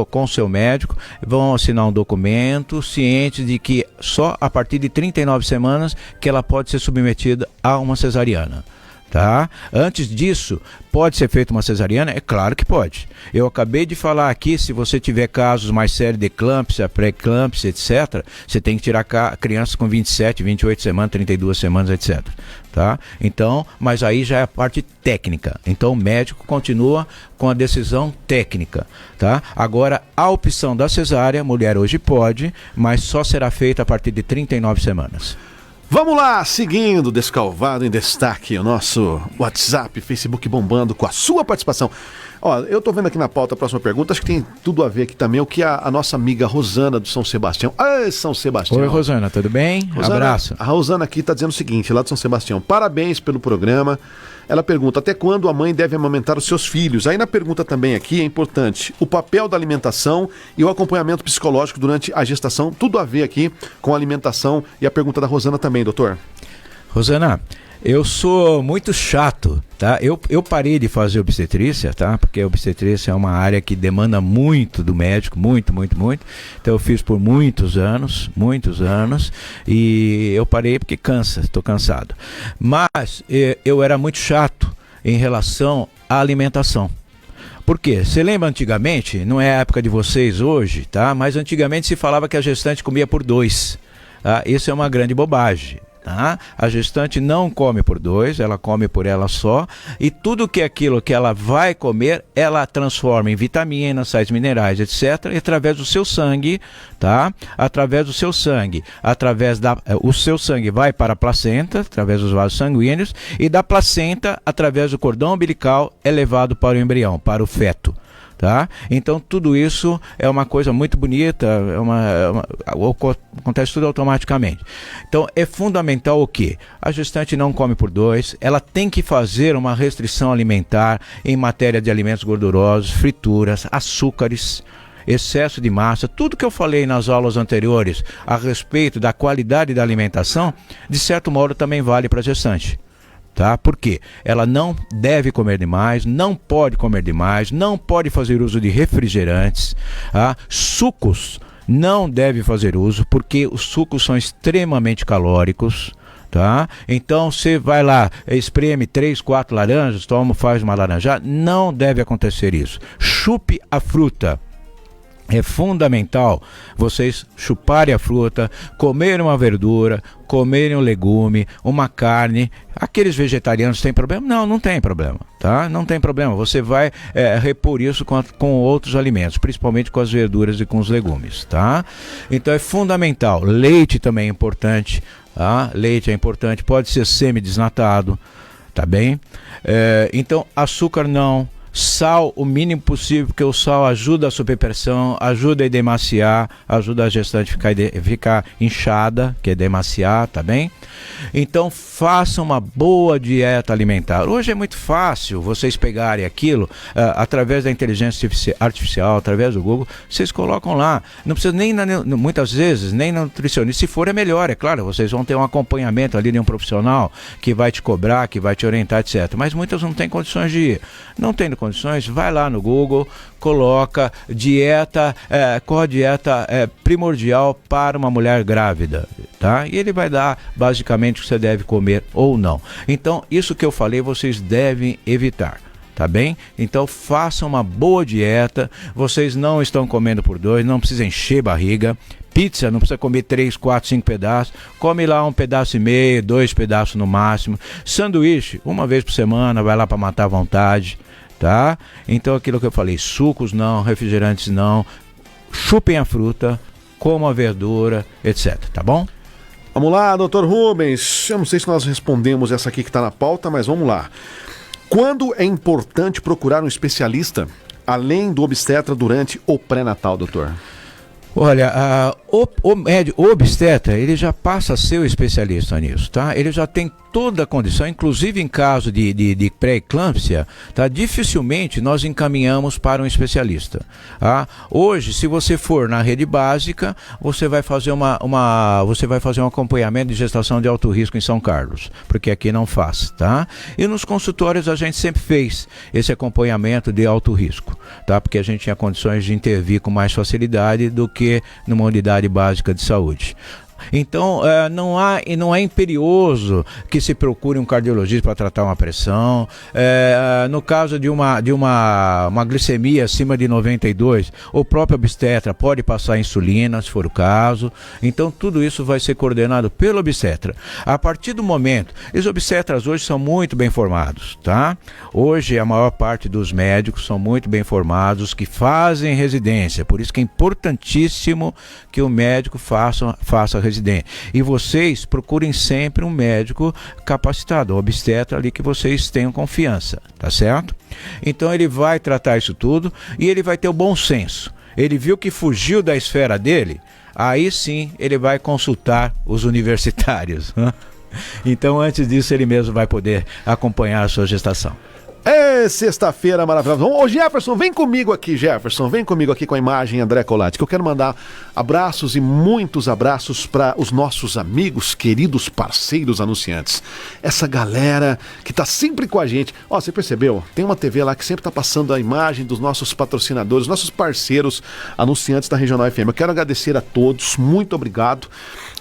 com seu médico, vão assinar um documento ciente de que só a partir de 39 semanas que ela pode ser submetida a uma cesariana. Tá? Antes disso, pode ser feita uma cesariana? É claro que pode. Eu acabei de falar aqui, se você tiver casos mais sérios de eclâmpsia, pré-eclâmpsia, etc., você tem que tirar crianças com 27, 28 semanas, 32 semanas, etc. Tá? Então, mas aí já é a parte técnica. Então o médico continua com a decisão técnica. Tá? Agora, a opção da cesárea, a mulher hoje pode, mas só será feita a partir de 39 semanas. Vamos lá, seguindo Descalvado em Destaque, o nosso WhatsApp, Facebook bombando com a sua participação. Ó, eu tô vendo aqui na pauta a próxima pergunta, acho que tem tudo a ver aqui também, o que a nossa amiga Rosana do São Sebastião. Ah, São Sebastião. Oi, Rosana, tudo bem? Rosana, abraço. A Rosana aqui tá dizendo o seguinte, lá do São Sebastião, parabéns pelo programa. Ela pergunta, até quando a mãe deve amamentar os seus filhos? Aí na pergunta também aqui é importante, o papel da alimentação e o acompanhamento psicológico durante a gestação, tudo a ver aqui com a alimentação e a pergunta da Rosana também, doutor. Rosana, eu sou muito chato, tá? Eu parei de fazer obstetrícia, tá? Porque a obstetrícia é uma área que demanda muito do médico, muito. Então eu fiz por muitos anos, e eu parei porque cansa, estou cansado. Mas eu era muito chato em relação à alimentação. Por quê? Você lembra antigamente, não é a época de vocês hoje, tá? Mas antigamente se falava que a gestante comia por 2. Isso é uma grande bobagem. Tá? A gestante não come por dois, ela come por ela só, e tudo que é aquilo que ela vai comer, ela transforma em vitaminas, sais minerais, etc., e através do seu sangue, tá? Através do seu sangue, o seu sangue vai para a placenta, através dos vasos sanguíneos, e da placenta, através do cordão umbilical, é levado para o embrião, para o feto. Tá? Então tudo isso é uma coisa muito bonita, acontece tudo automaticamente. Então é fundamental o quê? A gestante não come por dois, ela tem que fazer uma restrição alimentar em matéria de alimentos gordurosos, frituras, açúcares, excesso de massa, tudo que eu falei nas aulas anteriores a respeito da qualidade da alimentação, de certo modo também vale para a gestante. Tá? Porque ela não deve comer demais, não pode comer demais, não pode fazer uso de refrigerantes, tá? Sucos não deve fazer uso, porque os sucos são extremamente calóricos. Tá? Então você vai lá, espreme 3, 4 laranjas, faz uma laranjada, não deve acontecer isso. Chupe a fruta. É fundamental vocês chuparem a fruta, comerem uma verdura, comerem um legume, uma carne. Aqueles vegetarianos têm problema? Não, não tem problema, tá? Não tem problema. Você vai repor isso com outros alimentos, principalmente com as verduras e com os legumes, tá? Então é fundamental. Leite também é importante, tá? Leite é importante, pode ser semi-desnatado, tá bem? Então açúcar não. Sal o mínimo possível, porque o sal ajuda a superpressão, ajuda a edemaciar, ajuda a gestante ficar inchada, que é edemaciar, tá bem? Então façam uma boa dieta alimentar. Hoje é muito fácil vocês pegarem aquilo através da inteligência artificial, através do Google, vocês colocam lá. Não precisa nem, muitas vezes, nem na nutricionista. Se for é melhor, é claro, vocês vão ter um acompanhamento ali de um profissional que vai te cobrar, que vai te orientar, etc. Mas muitas não têm condições de ir. Não tendo condições, vai lá no Google, coloca dieta, qual a dieta primordial para uma mulher grávida, tá? E ele vai dar basicamente o que você deve comer ou não. Então, isso que eu falei, vocês devem evitar. Tá bem? Então façam uma boa dieta. Vocês não estão comendo por dois, não precisa encher barriga. Pizza, não precisa comer 3, 4, 5 pedaços. Come lá 1,5 pedaço, 2 pedaços no máximo. Sanduíche, uma vez por semana, vai lá para matar à vontade. Tá? Então aquilo que eu falei, sucos não, refrigerantes não, chupem a fruta, comam a verdura, etc. Tá bom? Vamos lá, doutor Rubens. Eu não sei se nós respondemos essa aqui que está na pauta, mas vamos lá. Quando é importante procurar um especialista, além do obstetra, durante o pré-natal, doutor? Olha, o obstetra, ele já passa a ser o especialista nisso, tá? Ele já tem toda a condição, inclusive em caso de pré-eclâmpsia, tá? Dificilmente nós encaminhamos para um especialista. Tá? Hoje, se você for na rede básica, você vai fazer você vai fazer um acompanhamento de gestação de alto risco em São Carlos, porque aqui não faz, tá? E nos consultórios a gente sempre fez esse acompanhamento de alto risco, tá? Porque a gente tinha condições de intervir com mais facilidade do que numa unidade básica de saúde. Então não é imperioso que se procure um cardiologista para tratar uma pressão. No caso de uma glicemia acima de 92, o próprio obstetra pode passar insulina, se for o caso. Então tudo isso vai ser coordenado pelo obstetra. A partir do momento, os obstetras hoje são muito bem formados, tá? Hoje a maior parte dos médicos são muito bem formados, que fazem residência. Por isso que é importantíssimo que o médico faça residência. E vocês procurem sempre um médico capacitado, um obstetra ali que vocês tenham confiança, tá certo? Então ele vai tratar isso tudo e ele vai ter o bom senso. Ele viu que fugiu da esfera dele, aí sim ele vai consultar os universitários. Então antes disso ele mesmo vai poder acompanhar a sua gestação. É sexta-feira maravilhosa. Ô Jefferson, vem comigo aqui, vem comigo aqui com a imagem André Colatti, que eu quero mandar abraços e muitos abraços para os nossos amigos, queridos parceiros anunciantes. Essa galera que tá sempre com a gente. Ó, você percebeu? Tem uma TV lá que sempre tá passando a imagem dos nossos patrocinadores, nossos parceiros anunciantes da Regional FM. Eu quero agradecer a todos, muito obrigado.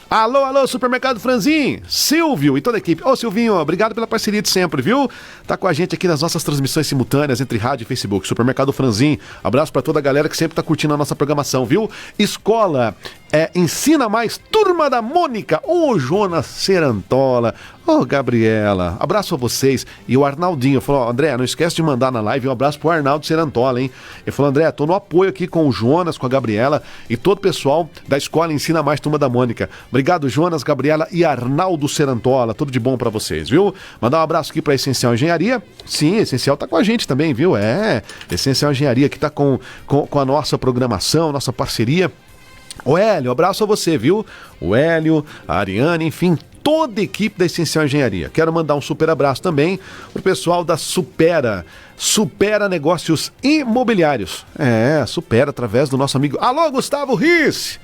Alô, Supermercado Franzin, Silvio e toda a equipe. Ô Silvinho, obrigado pela parceria de sempre, viu? Tá com a gente aqui nas nossas transmissões simultâneas entre rádio e Facebook. Supermercado Franzin, abraço pra toda a galera que sempre tá curtindo a nossa programação, viu? Escola Ensina Mais, Turma da Mônica, ô Jonas Serantola, ô Gabriela, abraço a vocês. E o Arnaldinho falou, André, não esquece de mandar na live um abraço pro Arnaldo Serantola, hein? Ele falou, André, tô no apoio aqui com o Jonas, com a Gabriela e todo o pessoal da escola Ensina Mais, Turma da Mônica. Obrigado, Jonas, Gabriela e Arnaldo Serantola, tudo de bom pra vocês, viu? Mandar um abraço aqui pra Essencial Engenharia. Sim, Essencial tá com a gente também, viu? Essencial Engenharia que tá com a nossa programação, nossa parceria. O Hélio, abraço a você, viu? O Hélio, a Ariane, enfim, toda a equipe da Essencial Engenharia. Quero mandar um super abraço também pro pessoal da Supera Negócios Imobiliários. Supera através do nosso amigo. Alô, Gustavo Risse!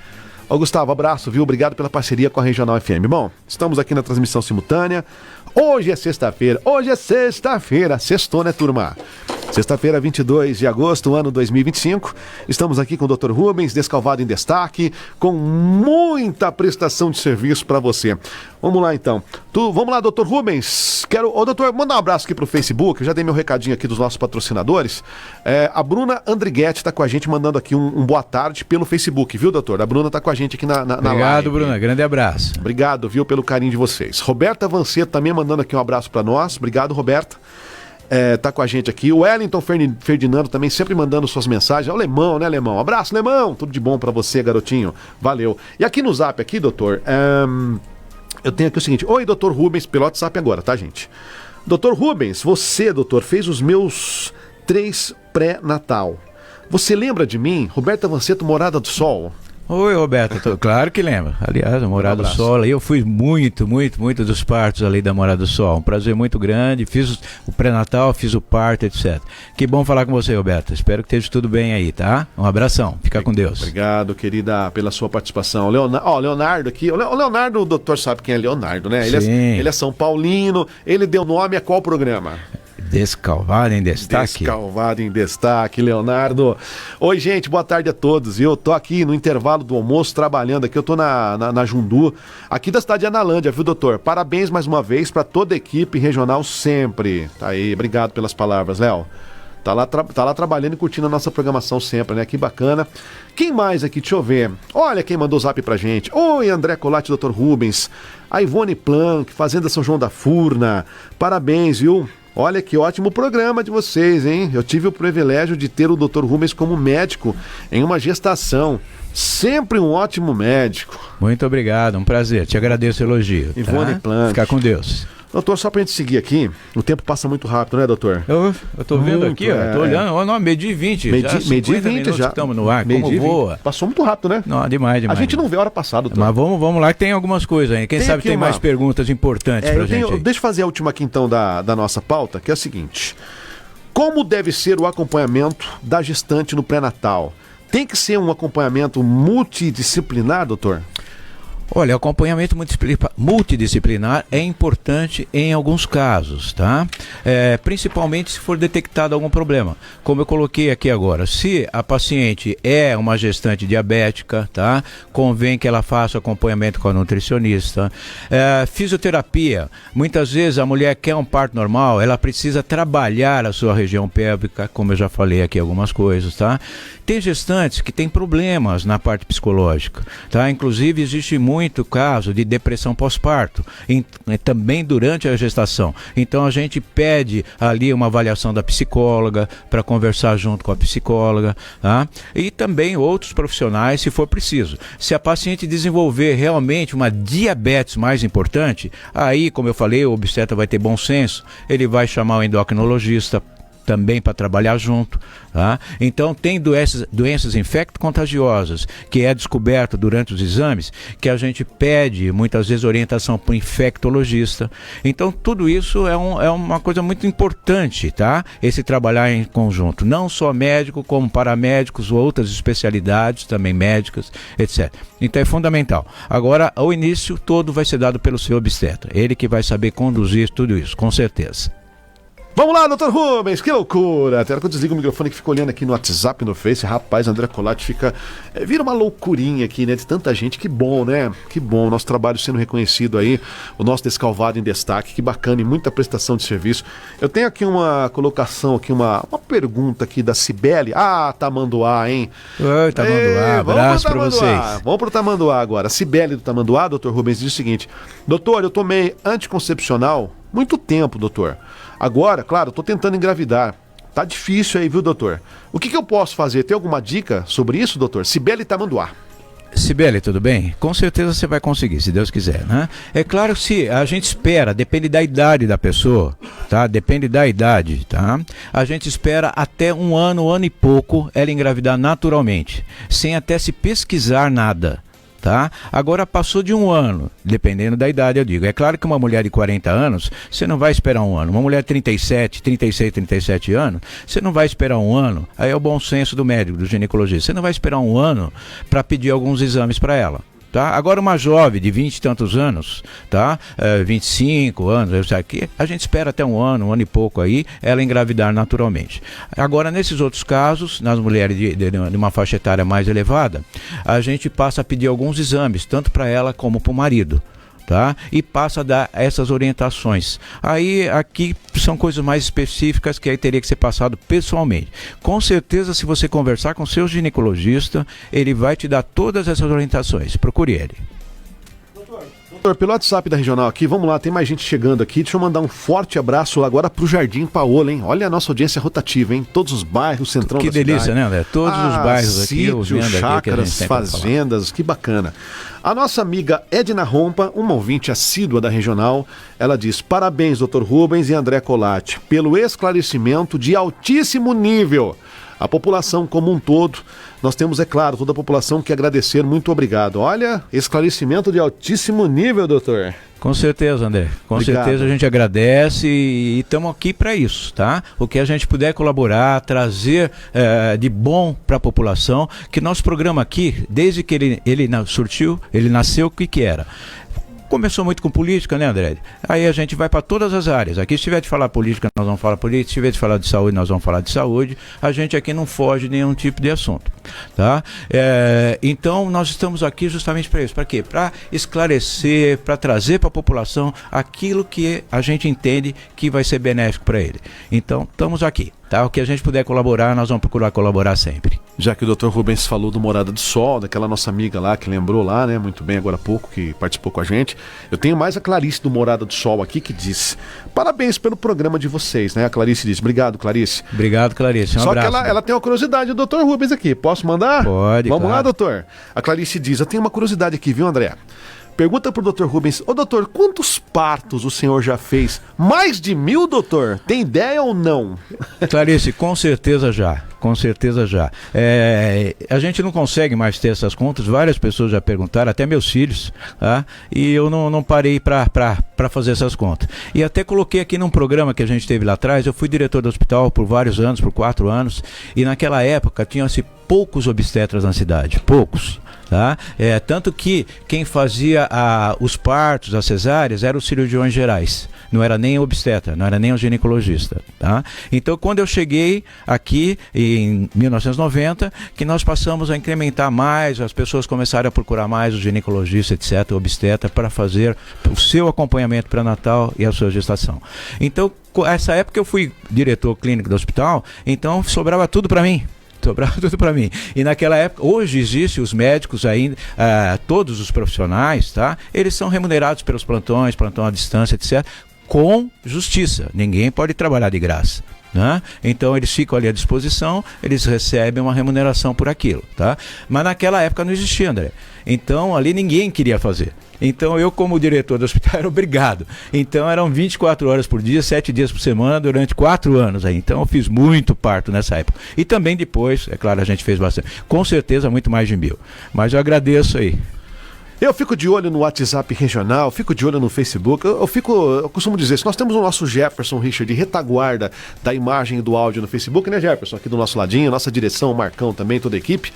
Ô, Gustavo, abraço, viu? Obrigado pela parceria com a Regional FM. Bom, estamos aqui na transmissão simultânea. Hoje é sexta-feira, sextou, né, turma? Sexta-feira, 22 de agosto, ano 2025. Estamos aqui com o Dr. Rubens, Descalvado em Destaque, com muita prestação de serviço para você. Vamos lá, então. Vamos lá, Dr. Rubens. Doutor, mandar um abraço aqui pro Facebook. Eu já dei meu recadinho aqui dos nossos patrocinadores. A Bruna Andriguete tá com a gente, mandando aqui um boa tarde pelo Facebook, viu, doutor? A Bruna tá com a gente aqui na live. Obrigado, Bruna. Grande abraço. Obrigado, viu, pelo carinho de vocês. Roberta Vanceto também mandando aqui um abraço para nós. Obrigado, Roberta. Tá com a gente aqui. O Wellington Ferdinando também sempre mandando suas mensagens. É o Lemão, né, Lemão? Abraço, Lemão. Tudo de bom pra você, garotinho. Valeu. E aqui no Zap, aqui, doutor, eu tenho aqui o seguinte. Oi, doutor Rubens, pelo WhatsApp agora, tá, gente? Doutor Rubens, você, doutor, fez os meus 3 pré-natal. Você lembra de mim? Roberta Vanceto, Morada do Sol. Oi, Roberto, claro que lembro. Aliás, a Morada do Sol, eu fui muito dos partos ali da Morada do Sol. Um prazer muito grande, fiz o pré-natal, fiz o parto, etc. Que bom falar com você, Roberto. Espero que esteja tudo bem aí, tá? Um abração, fica com Deus. Obrigado, querida, pela sua participação. Leonardo aqui. O Leonardo, o doutor sabe quem é Leonardo, né? Ele é São Paulino, ele deu nome a qual programa? Descalvado em Destaque. Descalvado em Destaque, Leonardo. Oi, gente, boa tarde a todos. Eu tô aqui no intervalo do almoço, trabalhando aqui. Eu tô na Jundu, aqui da cidade de Analândia, viu, doutor? Parabéns mais uma vez para toda a equipe regional sempre. Tá aí, obrigado pelas palavras, Léo. Tá lá trabalhando e curtindo a nossa programação sempre, né? Que bacana. Quem mais aqui? Deixa eu ver. Olha quem mandou o zap pra gente. Oi, André Colatti, Dr. Rubens. A Ivone Planck, Fazenda São João da Furna. Parabéns, viu? Olha que ótimo programa de vocês, hein? Eu tive o privilégio de ter o Dr. Rubens como médico em uma gestação. Sempre um ótimo médico. Muito obrigado, um prazer. Te agradeço o elogio. Ivone Planck. Fica com Deus. Doutor, só pra gente seguir aqui, o tempo passa muito rápido, né, doutor? Eu tô vendo aqui, ó, tô olhando, ó, meio-dia e 20, meio-dia e 20 já. Estamos no ar, como voa. Passou muito rápido, né? Não, demais. A gente não vê a hora passada, doutor. Mas vamos lá que tem algumas coisas aí. Quem sabe tem mais perguntas importantes pra gente aí. Deixa eu fazer a última aqui então da nossa pauta, que é a seguinte. Como deve ser o acompanhamento da gestante no pré-natal? Tem que ser um acompanhamento multidisciplinar, doutor? Olha, acompanhamento multidisciplinar é importante em alguns casos, tá? Principalmente se for detectado algum problema. Como eu coloquei aqui agora, se a paciente é uma gestante diabética, tá? Convém que ela faça acompanhamento com a nutricionista. Fisioterapia, muitas vezes a mulher quer um parto normal, ela precisa trabalhar a sua região pélvica, como eu já falei aqui algumas coisas, tá? Tem gestantes que têm problemas na parte psicológica, tá? Inclusive existe muito caso de depressão pós-parto, também durante a gestação. Então a gente pede ali uma avaliação da psicóloga para conversar junto com a psicóloga, tá? E também outros profissionais se for preciso. Se a paciente desenvolver realmente uma diabetes mais importante, aí, como eu falei, o obstetra vai ter bom senso, ele vai chamar o endocrinologista também para trabalhar junto, tá? Então tem doenças infecto-contagiosas que é descoberto durante os exames, que a gente pede muitas vezes orientação para o infectologista. Então tudo isso é uma coisa muito importante, tá? Esse trabalhar em conjunto, não só médico, como paramédicos, outras especialidades também médicas, etc. Então é fundamental. Agora, o início todo vai ser dado pelo seu obstetra, ele que vai saber conduzir tudo isso, com certeza. Vamos lá, doutor Rubens, que loucura. Até que eu desligo o microfone que fica olhando aqui no WhatsApp, no Face. Rapaz, André Colatti fica... vira uma loucurinha aqui, né? De tanta gente. Que bom, né? Que bom. O nosso trabalho sendo reconhecido aí. O nosso Descalvado em destaque. Que bacana e muita prestação de serviço. Eu tenho aqui uma colocação, aqui uma pergunta aqui da Cibele. Ah, Tamanduá, hein? Oi, Tamanduá. Abraço pra vocês. Vamos pro Tamanduá agora. A Cibele do Tamanduá, doutor Rubens, diz o seguinte. Doutor, eu tomei anticoncepcional muito tempo, doutor. Agora, claro, tô tentando engravidar. Tá difícil aí, viu, doutor? O que eu posso fazer? Tem alguma dica sobre isso, doutor? Cibele Tamanduá. Cibele, tudo bem? Com certeza você vai conseguir, se Deus quiser, né? É claro que se a gente espera, depende da idade da pessoa, tá? Depende da idade, tá? A gente espera até um ano e pouco ela engravidar naturalmente, sem até se pesquisar nada. Tá? Agora passou de um ano, dependendo da idade, eu digo. É claro que uma mulher de 40 anos, você não vai esperar um ano. Uma mulher de 37, 36, 37 anos, você não vai esperar um ano. Aí é o bom senso do médico, do ginecologista. Você não vai esperar um ano para pedir alguns exames para ela. Tá? Agora uma jovem de 20 e tantos anos, tá? 25 anos, aqui, a gente espera até um ano e pouco aí, ela engravidar naturalmente. Agora nesses outros casos, nas mulheres de uma faixa etária mais elevada, a gente passa a pedir alguns exames, tanto para ela como para o marido. Tá? E passa a dar essas orientações. Aí aqui são coisas mais específicas que aí teria que ser passado pessoalmente. Com certeza, se você conversar com seu ginecologista, ele vai te dar todas essas orientações. Procure ele. Doutor, pelo WhatsApp da Regional aqui, vamos lá, tem mais gente chegando aqui. Deixa eu mandar um forte abraço agora pro Jardim Paola, hein? Olha a nossa audiência rotativa, hein? Todos os bairros, centrão que da delícia, cidade. né, André? Todos os bairros aqui, sítios, chácaras, fazendas, que bacana. A nossa amiga Edna Rompa, uma ouvinte assídua da Regional, ela diz: parabéns, doutor Rubens e André Colatti, pelo esclarecimento de altíssimo nível. A população como um todo, nós temos, é claro, toda a população que agradecer, muito obrigado. Olha, esclarecimento de altíssimo nível, doutor. Com certeza, André. Com Obrigado. certeza a gente agradece e estamos aqui para isso, tá? O que a gente puder colaborar, trazer de bom para a população, que nosso programa aqui, desde que ele surtiu, ele nasceu, o que era? Começou muito com política, né, André? Aí a gente vai para todas as áreas. Aqui, se tiver de falar política, nós vamos falar política. Se tiver de falar de saúde, nós vamos falar de saúde. A gente aqui não foge de nenhum tipo de assunto, tá? Então, nós estamos aqui justamente para isso. Para quê? Para esclarecer, para trazer para a população aquilo que a gente entende que vai ser benéfico para ele. Então, estamos aqui, tá? O que a gente puder colaborar, nós vamos procurar colaborar sempre. Já que o Dr. Rubens falou do Morada do Sol, daquela nossa amiga lá que lembrou lá, né, muito bem agora há pouco, que participou com a gente, eu tenho mais a Clarice do Morada do Sol aqui que diz: parabéns pelo programa de vocês, né? A Clarice diz: obrigado, Clarice. Obrigado, Clarice. Um abraço. Só que ela tem uma curiosidade do Dr. Rubens aqui. Posso mandar? Pode. Vamos claro. lá, doutor. A Clarice diz: eu tenho uma curiosidade aqui, viu, André? Pergunta pro Dr. Rubens: ô doutor, quantos partos o senhor já fez? Mais de 1000, doutor? Tem ideia ou não? Clarice, com certeza já. Com certeza já. A gente não consegue mais ter essas contas. Várias pessoas já perguntaram, até meus filhos, tá? E eu não parei para fazer essas contas. E até coloquei aqui num programa que a gente teve lá atrás. Eu fui diretor do hospital por vários anos, por 4 anos. E naquela época tinham-se poucos obstetras na cidade. Poucos. Tá? Tanto que quem fazia os partos, as cesáreas, eram os cirurgiões gerais, não era nem obstetra, não era nem o ginecologista, tá? Então quando eu cheguei aqui em 1990, que nós passamos a incrementar mais, as pessoas começaram a procurar mais o ginecologista, etc, o obstetra, para fazer o seu acompanhamento pré-natal e a sua gestação. Então, essa época eu fui diretor clínico do hospital, então sobrava tudo para mim. Sobrava tudo para mim. E naquela época, hoje existem os médicos ainda, todos os profissionais, tá? Eles são remunerados pelos plantões, plantão à distância, etc., com justiça. Ninguém pode trabalhar de graça, né? Então eles ficam ali à disposição, eles recebem uma remuneração por aquilo, tá? Mas naquela época não existia, André. Então ali ninguém queria fazer. Então eu, como diretor do hospital, era obrigado. Então eram 24 horas por dia, 7 dias por semana, durante 4 anos aí. Então eu fiz muito parto nessa época. E também depois, é claro, a gente fez bastante. Com certeza muito mais de 1000. Mas eu agradeço aí. Eu fico de olho no WhatsApp regional, fico de olho no Facebook. Eu costumo dizer, se nós temos o nosso Jefferson Richard de retaguarda da imagem e do áudio no Facebook, né, Jefferson? Aqui do nosso ladinho, nossa direção, o Marcão também, toda a equipe.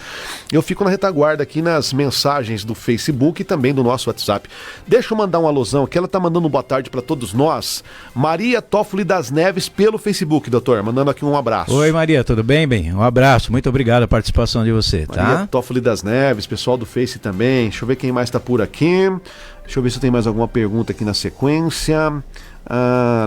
Eu fico na retaguarda aqui nas mensagens do Facebook e também do nosso WhatsApp. Deixa eu mandar um alusão aqui, ela tá mandando um boa tarde para todos nós. Maria Toffoli das Neves pelo Facebook, doutor, mandando aqui um abraço. Oi, Maria, tudo bem? Um abraço, muito obrigado pela participação de você, tá? Maria Toffoli das Neves, pessoal do Face também. Deixa eu ver quem mais tá por aqui. Deixa eu ver se tem mais alguma pergunta aqui na sequência.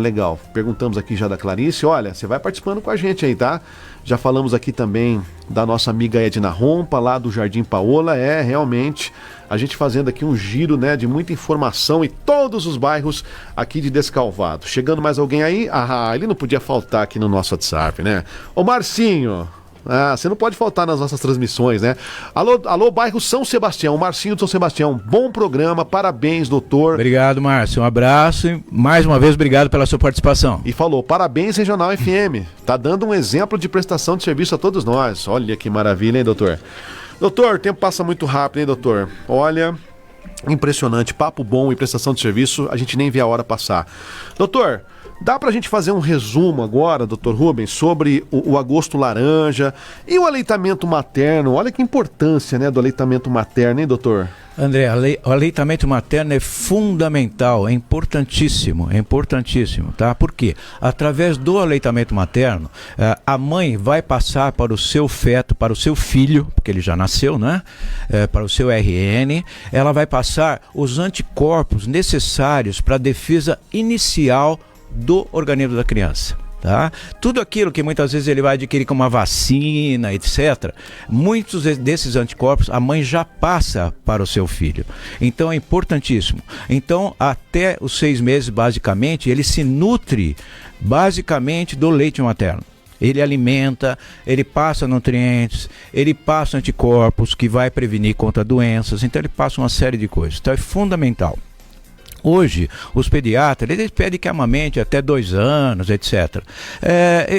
Legal. Perguntamos aqui já da Clarice. Olha, você vai participando com a gente aí, tá? Já falamos aqui também da nossa amiga Edna Rompa, lá do Jardim Paola. Realmente, a gente fazendo aqui um giro, né, de muita informação em todos os bairros aqui de Descalvado. Chegando mais alguém aí? Ele não podia faltar aqui no nosso WhatsApp, né? Ô Marcinho, você não pode faltar nas nossas transmissões, né? Alô, bairro São Sebastião, Marcinho de São Sebastião, bom programa, parabéns, doutor. Obrigado, Márcio, um abraço e mais uma vez obrigado pela sua participação. E falou, parabéns Regional FM, tá dando um exemplo de prestação de serviço a todos nós. Olha que maravilha, hein, doutor? Doutor, o tempo passa muito rápido, hein, doutor? Olha, impressionante, papo bom e prestação de serviço, a gente nem vê a hora passar. Doutor, dá pra gente fazer um resumo agora, doutor Rubens, sobre o agosto laranja e o aleitamento materno? Olha que importância, né, do aleitamento materno, hein, doutor? André, o aleitamento materno é fundamental, é importantíssimo, tá? Por quê? Através do aleitamento materno, a mãe vai passar para o seu feto, para o seu filho, porque ele já nasceu, né? Para o seu RN, ela vai passar os anticorpos necessários para a defesa inicial do organismo da criança. Tá? Tudo aquilo que muitas vezes ele vai adquirir como uma vacina, etc., muitos desses anticorpos a mãe já passa para o seu filho. Então é importantíssimo. Então, até os 6 meses, basicamente, ele se nutre basicamente do leite materno. Ele alimenta, ele passa nutrientes, ele passa anticorpos que vai prevenir contra doenças, então ele passa uma série de coisas. Então é fundamental. Hoje, os pediatras, eles pedem que amamente até 2 anos, etc.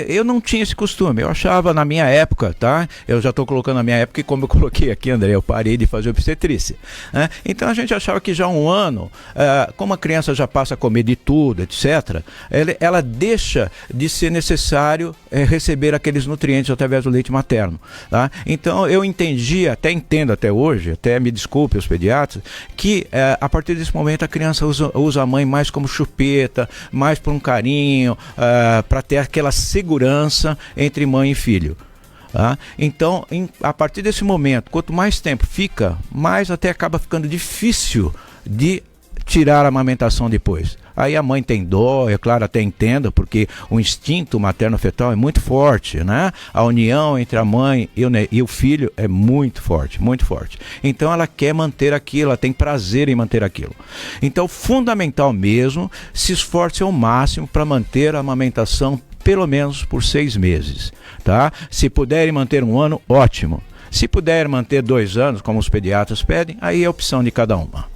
Eu não tinha esse costume, eu achava na minha época, tá? Eu já estou colocando na minha época, e como eu coloquei aqui, André, eu parei de fazer obstetrícia. Então a gente achava que já 1 ano, como a criança já passa a comer de tudo, etc., ela deixa de ser necessário receber aqueles nutrientes através do leite materno. Tá? Então eu entendi, entendo até hoje, até me desculpe os pediatras, que a partir desse momento a criança usa a mãe mais como chupeta, mais por um carinho, para ter aquela segurança entre mãe e filho. Tá? Então, a partir desse momento, quanto mais tempo fica, mais até acaba ficando difícil de tirar a amamentação depois. Aí a mãe tem dó, é claro, até entendo, porque o instinto materno-fetal é muito forte, né? A união entre a mãe e o filho é muito forte, muito forte. Então ela quer manter aquilo, ela tem prazer em manter aquilo. Então, fundamental mesmo, se esforce ao máximo para manter a amamentação pelo menos por 6 meses, tá? Se puderem manter 1 ano, ótimo. Se puderem manter 2 anos, como os pediatras pedem, aí é a opção de cada uma.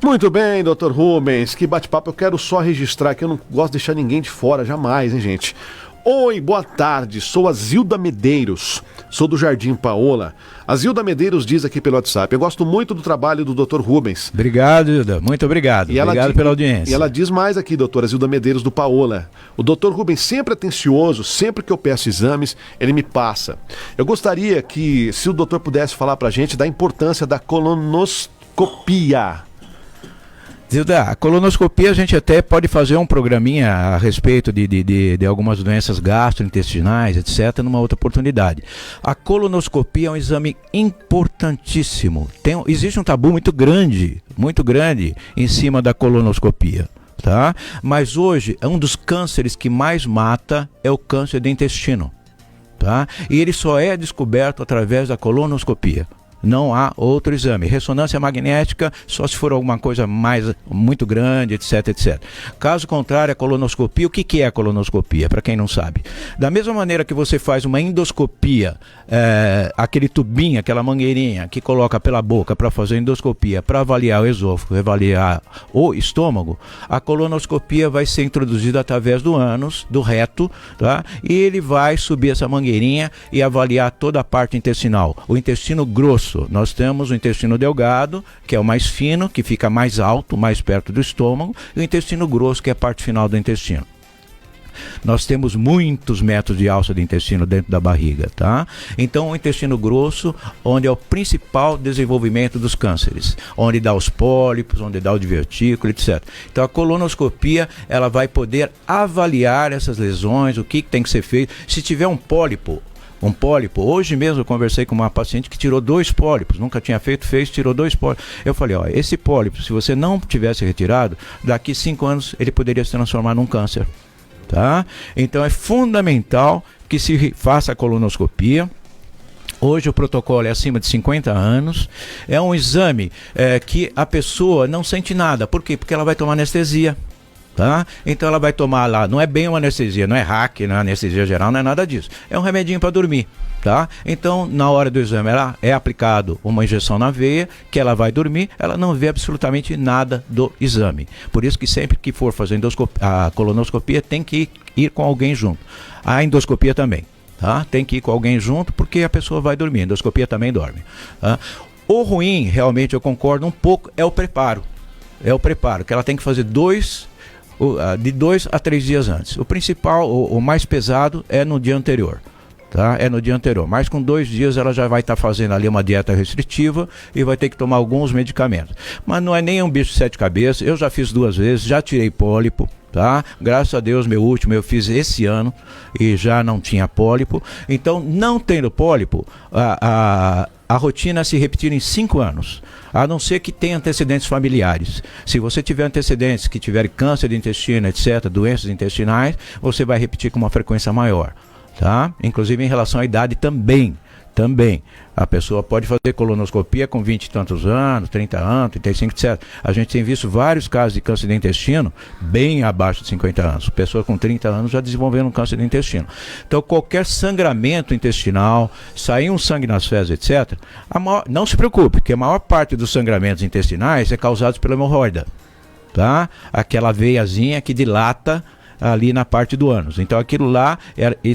Muito bem, doutor Rubens, que bate-papo. Eu quero só registrar que eu não gosto de deixar ninguém de fora, jamais, hein, gente? Oi, boa tarde, sou a Zilda Medeiros, sou do Jardim Paola. A Zilda Medeiros diz aqui pelo WhatsApp, eu gosto muito do trabalho do Dr. Rubens. Obrigado, Zilda, muito obrigado. Obrigado pela audiência. E ela diz mais aqui, doutora Zilda Medeiros do Paola. O Dr. Rubens sempre atencioso, sempre que eu peço exames, ele me passa. Eu gostaria que, se o doutor pudesse falar pra gente da importância da colonoscopia. Zilda, a colonoscopia a gente até pode fazer um programinha a respeito de algumas doenças gastrointestinais, etc., numa outra oportunidade. A colonoscopia é um exame importantíssimo. Existe um tabu muito grande em cima da colonoscopia. Tá? Mas hoje, um dos cânceres que mais mata é o câncer do intestino. Tá? E ele só é descoberto através da colonoscopia. Não há outro exame. Ressonância magnética, só se for alguma coisa muito grande, etc, etc. Caso contrário, a colonoscopia, o que é a colonoscopia? Para quem não sabe. Da mesma maneira que você faz uma endoscopia, aquele tubinho, aquela mangueirinha que coloca pela boca para fazer endoscopia, para avaliar o esôfago, avaliar o estômago, a colonoscopia vai ser introduzida através do ânus, do reto, tá? E ele vai subir essa mangueirinha e avaliar toda a parte intestinal, o intestino grosso. grosso. Nós temos o intestino delgado, que é o mais fino, que fica mais alto, mais perto do estômago, e o intestino grosso, que é a parte final do intestino. Nós temos muitos metros de alça de intestino dentro da barriga, tá? Então, o intestino grosso, onde é o principal desenvolvimento dos cânceres, onde dá os pólipos, onde dá o divertículo, etc. Então, a colonoscopia, ela vai poder avaliar essas lesões, o que tem que ser feito. Se tiver um pólipo, hoje mesmo eu conversei com uma paciente que tirou 2 pólipos, nunca tinha feito, tirou 2 pólipos. Eu falei, ó, esse pólipo, se você não tivesse retirado, daqui 5 anos ele poderia se transformar num câncer. Tá? Então é fundamental que se faça a colonoscopia. Hoje o protocolo é acima de 50 anos. É um exame que a pessoa não sente nada. Por quê? Porque ela vai tomar anestesia. Tá? Então ela vai tomar lá, não é bem uma anestesia, não é hack, não é anestesia geral, não é nada disso. É um remedinho para dormir. Tá? Então, na hora do exame, ela é aplicado uma injeção na veia, que ela vai dormir, ela não vê absolutamente nada do exame. Por isso que sempre que for fazer a colonoscopia, tem que ir com alguém junto. A endoscopia também, tá? Tem que ir com alguém junto, porque a pessoa vai dormir. A endoscopia também dorme. Tá? O ruim, realmente, eu concordo um pouco, é o preparo. É o preparo, que ela tem que fazer de 2 a 3 dias antes. O principal, o mais pesado, é no dia anterior. Tá? É no dia anterior, mas com 2 dias ela já vai estar fazendo ali uma dieta restritiva e vai ter que tomar alguns medicamentos. Mas não é nem um bicho de 7 cabeças, eu já fiz 2 vezes, já tirei pólipo, tá? Graças a Deus, meu último eu fiz esse ano e já não tinha pólipo. Então, não tendo pólipo, a rotina é se repetir em 5 anos, a não ser que tenha antecedentes familiares. Se você tiver antecedentes que tiverem câncer de intestino, etc., doenças intestinais, você vai repetir com uma frequência maior. Tá? Inclusive em relação à idade também. A pessoa pode fazer colonoscopia com 20 e tantos anos, 30 anos, 35, etc. A gente tem visto vários casos de câncer de intestino bem abaixo de 50 anos. Pessoas com 30 anos já desenvolvendo um câncer de intestino. Então qualquer sangramento intestinal, sair um sangue nas fezes, etc. Não se preocupe, que a maior parte dos sangramentos intestinais é causado pela hemorroida. Tá? Aquela veiazinha que dilata ali na parte do ânus. Então aquilo lá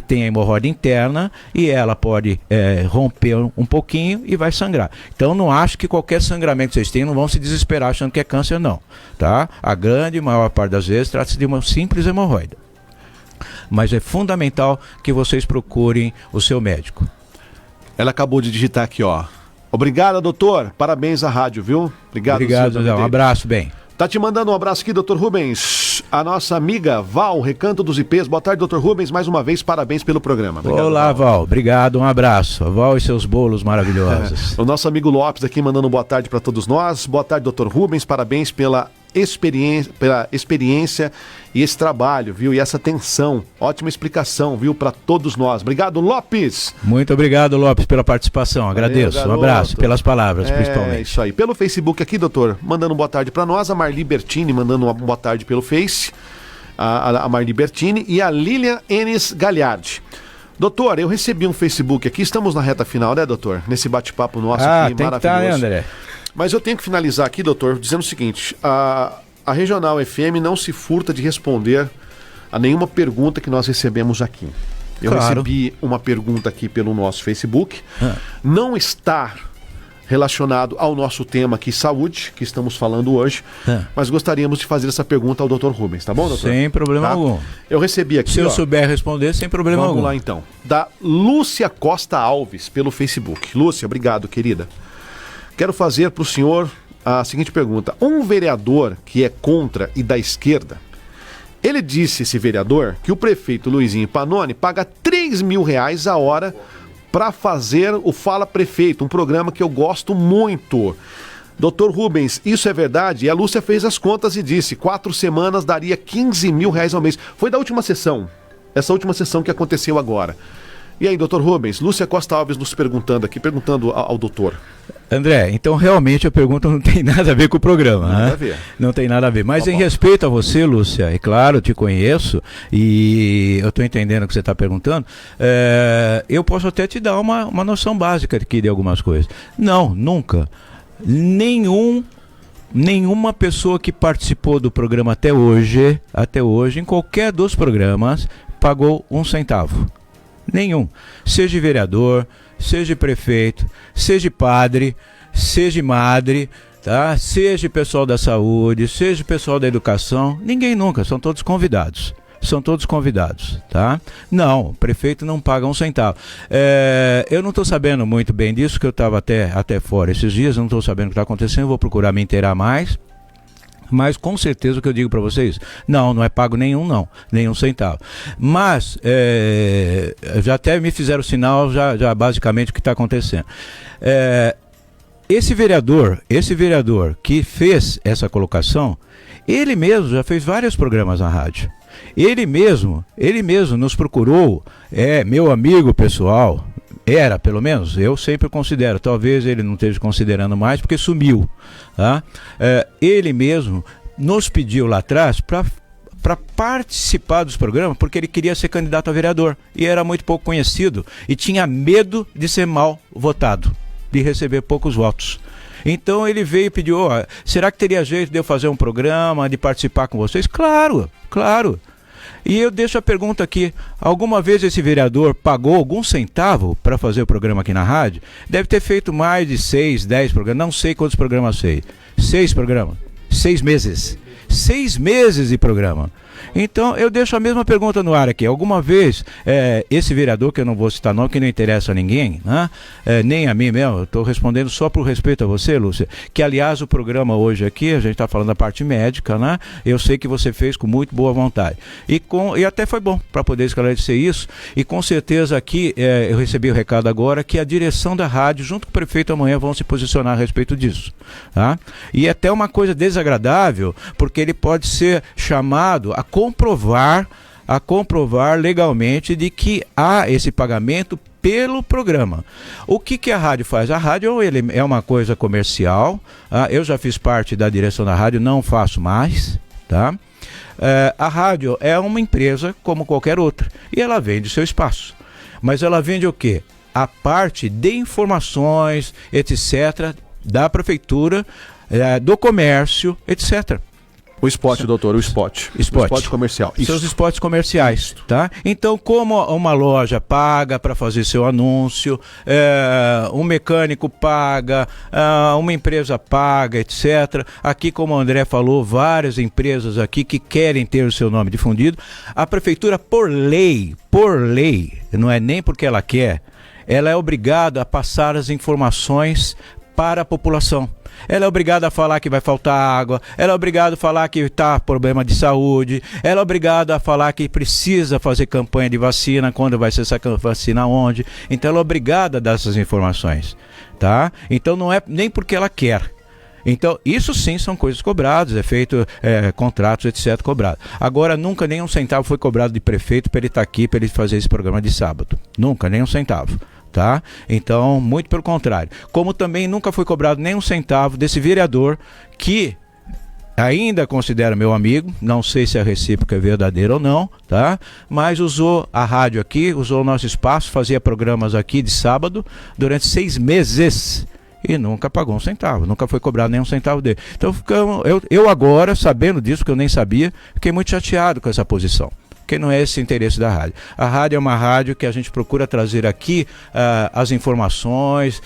tem a hemorroida interna e ela pode romper um pouquinho e vai sangrar. Então não acho que qualquer sangramento que vocês tenham, não vão se desesperar achando que é câncer, não. Tá? A grande maior parte das vezes trata-se de uma simples hemorroida. Mas é fundamental que vocês procurem o seu médico. Ela acabou de digitar aqui, ó. Obrigado, doutor. Parabéns à rádio, viu? Obrigado, um abraço, bem. Tá te mandando um abraço aqui, doutor Rubens. A nossa amiga Val, Recanto dos IPs. Boa tarde, doutor Rubens. Mais uma vez, parabéns pelo programa. Obrigado, olá, Val. Obrigado, um abraço. Val e seus bolos maravilhosos. O nosso amigo Lopes aqui mandando boa tarde para todos nós. Boa tarde, doutor Rubens. Parabéns pela experiência e esse trabalho, viu? E essa atenção. Ótima explicação, viu? Para todos nós. Obrigado, Lopes. Muito obrigado, Lopes, pela participação. Agradeço. Valeu, um abraço, pelas palavras, principalmente. É isso aí. Pelo Facebook aqui, doutor, mandando boa tarde para nós. A Marli Bertini mandando uma boa tarde pelo Face. A Marli Bertini e a Lilian Enes Gagliardi. Doutor, eu recebi um Facebook aqui. Estamos na reta final, né, doutor? Nesse bate-papo nosso aqui, tem maravilhoso. Que tá, né, André? Mas eu tenho que finalizar aqui, doutor, dizendo o seguinte: a Regional FM não se furta de responder a nenhuma pergunta que nós recebemos aqui. Eu recebi uma pergunta aqui pelo nosso Facebook. Não está relacionado ao nosso tema aqui, saúde, que estamos falando hoje, mas gostaríamos de fazer essa pergunta ao doutor Rubens, tá bom, doutor? Sem problema algum. Eu recebi aqui, se eu souber responder, sem problema algum. Vamos lá, então. Da Lúcia Costa Alves, pelo Facebook. Lúcia, obrigado, querida. Quero fazer para o senhor a seguinte pergunta. Um vereador que é contra e da esquerda, ele disse, esse vereador, que o prefeito Luizinho Pannoni paga R$3.000 a hora para fazer o Fala Prefeito, um programa que eu gosto muito. Doutor Rubens, isso é verdade? E a Lúcia fez as contas e disse, 4 semanas daria R$15.000 ao mês. Foi da última sessão, essa última sessão que aconteceu agora. E aí, doutor Rubens, Lúcia Costa Alves nos perguntando ao doutor. André, então realmente a pergunta não tem nada a ver com o programa. Nada a ver. Não tem nada a ver. Mas em respeito a você, Lúcia, é claro, eu te conheço e eu estou entendendo o que você está perguntando, eu posso até te dar uma noção básica aqui de algumas coisas. Não, nunca. Nenhuma pessoa que participou do programa até hoje, em qualquer dos programas, pagou 1 centavo. Nenhum. Seja vereador, seja prefeito, seja padre, seja madre, tá? Seja pessoal da saúde, seja pessoal da educação, ninguém nunca, são todos convidados. São todos convidados, tá? Não, o prefeito não paga um centavo. Eu não estou sabendo muito bem disso, que eu estava até fora esses dias, não estou sabendo o que está acontecendo, vou procurar me inteirar mais. Mas com certeza o que eu digo para vocês, não é pago nenhum centavo. Mas, já até me fizeram sinal, já basicamente o que está acontecendo. Esse vereador que fez essa colocação, ele mesmo já fez vários programas na rádio. Ele mesmo nos procurou, meu amigo pessoal, era pelo menos, eu sempre considero, talvez ele não esteja considerando mais porque sumiu, tá? Ele mesmo nos pediu lá atrás para participar dos programas, porque ele queria ser candidato a vereador e era muito pouco conhecido e tinha medo de ser mal votado, de receber poucos votos. Então ele veio e pediu, será que teria jeito de eu fazer um programa, de participar com vocês? Claro. E eu deixo a pergunta aqui, alguma vez esse vereador pagou algum centavo para fazer o programa aqui na rádio? Deve ter feito mais de 6, 10 programas, não sei quantos programas fez. 6 programas, 6 meses. 6 meses de programa. Então eu deixo a mesma pergunta no ar aqui. Alguma vez esse vereador, que eu não vou citar nome, que não interessa a ninguém, né? Nem a mim mesmo, eu estou respondendo só por respeito a você, Lúcia, que aliás o programa hoje aqui, a gente está falando da parte médica, né? Eu sei que você fez com muito boa vontade e até foi bom para poder esclarecer isso, e com certeza aqui eu recebi o recado agora que a direção da rádio junto com o prefeito amanhã vão se posicionar a respeito disso, tá? E até uma coisa desagradável, porque ele pode ser chamado a comprovar legalmente de que há esse pagamento pelo programa. O que a rádio faz? A rádio é uma coisa comercial, eu já fiz parte da direção da rádio, não faço mais, tá? A rádio é uma empresa como qualquer outra e ela vende seu espaço, mas ela vende o quê? A parte de informações, etc., da prefeitura, do comércio, etc. O spot, doutor, o spot comercial. Isso. Seus spots comerciais, tá? Então, como uma loja paga para fazer seu anúncio, um mecânico paga, uma empresa paga, etc. Aqui, como o André falou, várias empresas aqui que querem ter o seu nome difundido. A prefeitura, por lei, não é nem porque ela quer, ela é obrigada a passar as informações para a população. Ela é obrigada a falar que vai faltar água, ela é obrigada a falar que está problema de saúde, ela é obrigada a falar que precisa fazer campanha de vacina, quando vai ser essa vacina, onde. Então ela é obrigada a dar essas informações, tá? Então não é nem porque ela quer. Então isso sim são coisas cobradas, é feito contratos, etc, cobrados. Agora nunca nenhum centavo foi cobrado de prefeito para ele estar aqui, para ele fazer esse programa de sábado. Nunca, nenhum centavo. Tá? Então, muito pelo contrário. Como também nunca foi cobrado nenhum centavo desse vereador que ainda considero meu amigo, não sei se a recíproca é verdadeira ou não, tá? Mas usou a rádio aqui, usou o nosso espaço, fazia programas aqui de sábado durante 6 meses e nunca pagou um centavo, nunca foi cobrado nenhum centavo dele. Então, eu agora, sabendo disso, que eu nem sabia, fiquei muito chateado com essa posição. Porque não é esse interesse da rádio. A rádio é uma rádio que a gente procura trazer aqui as informações,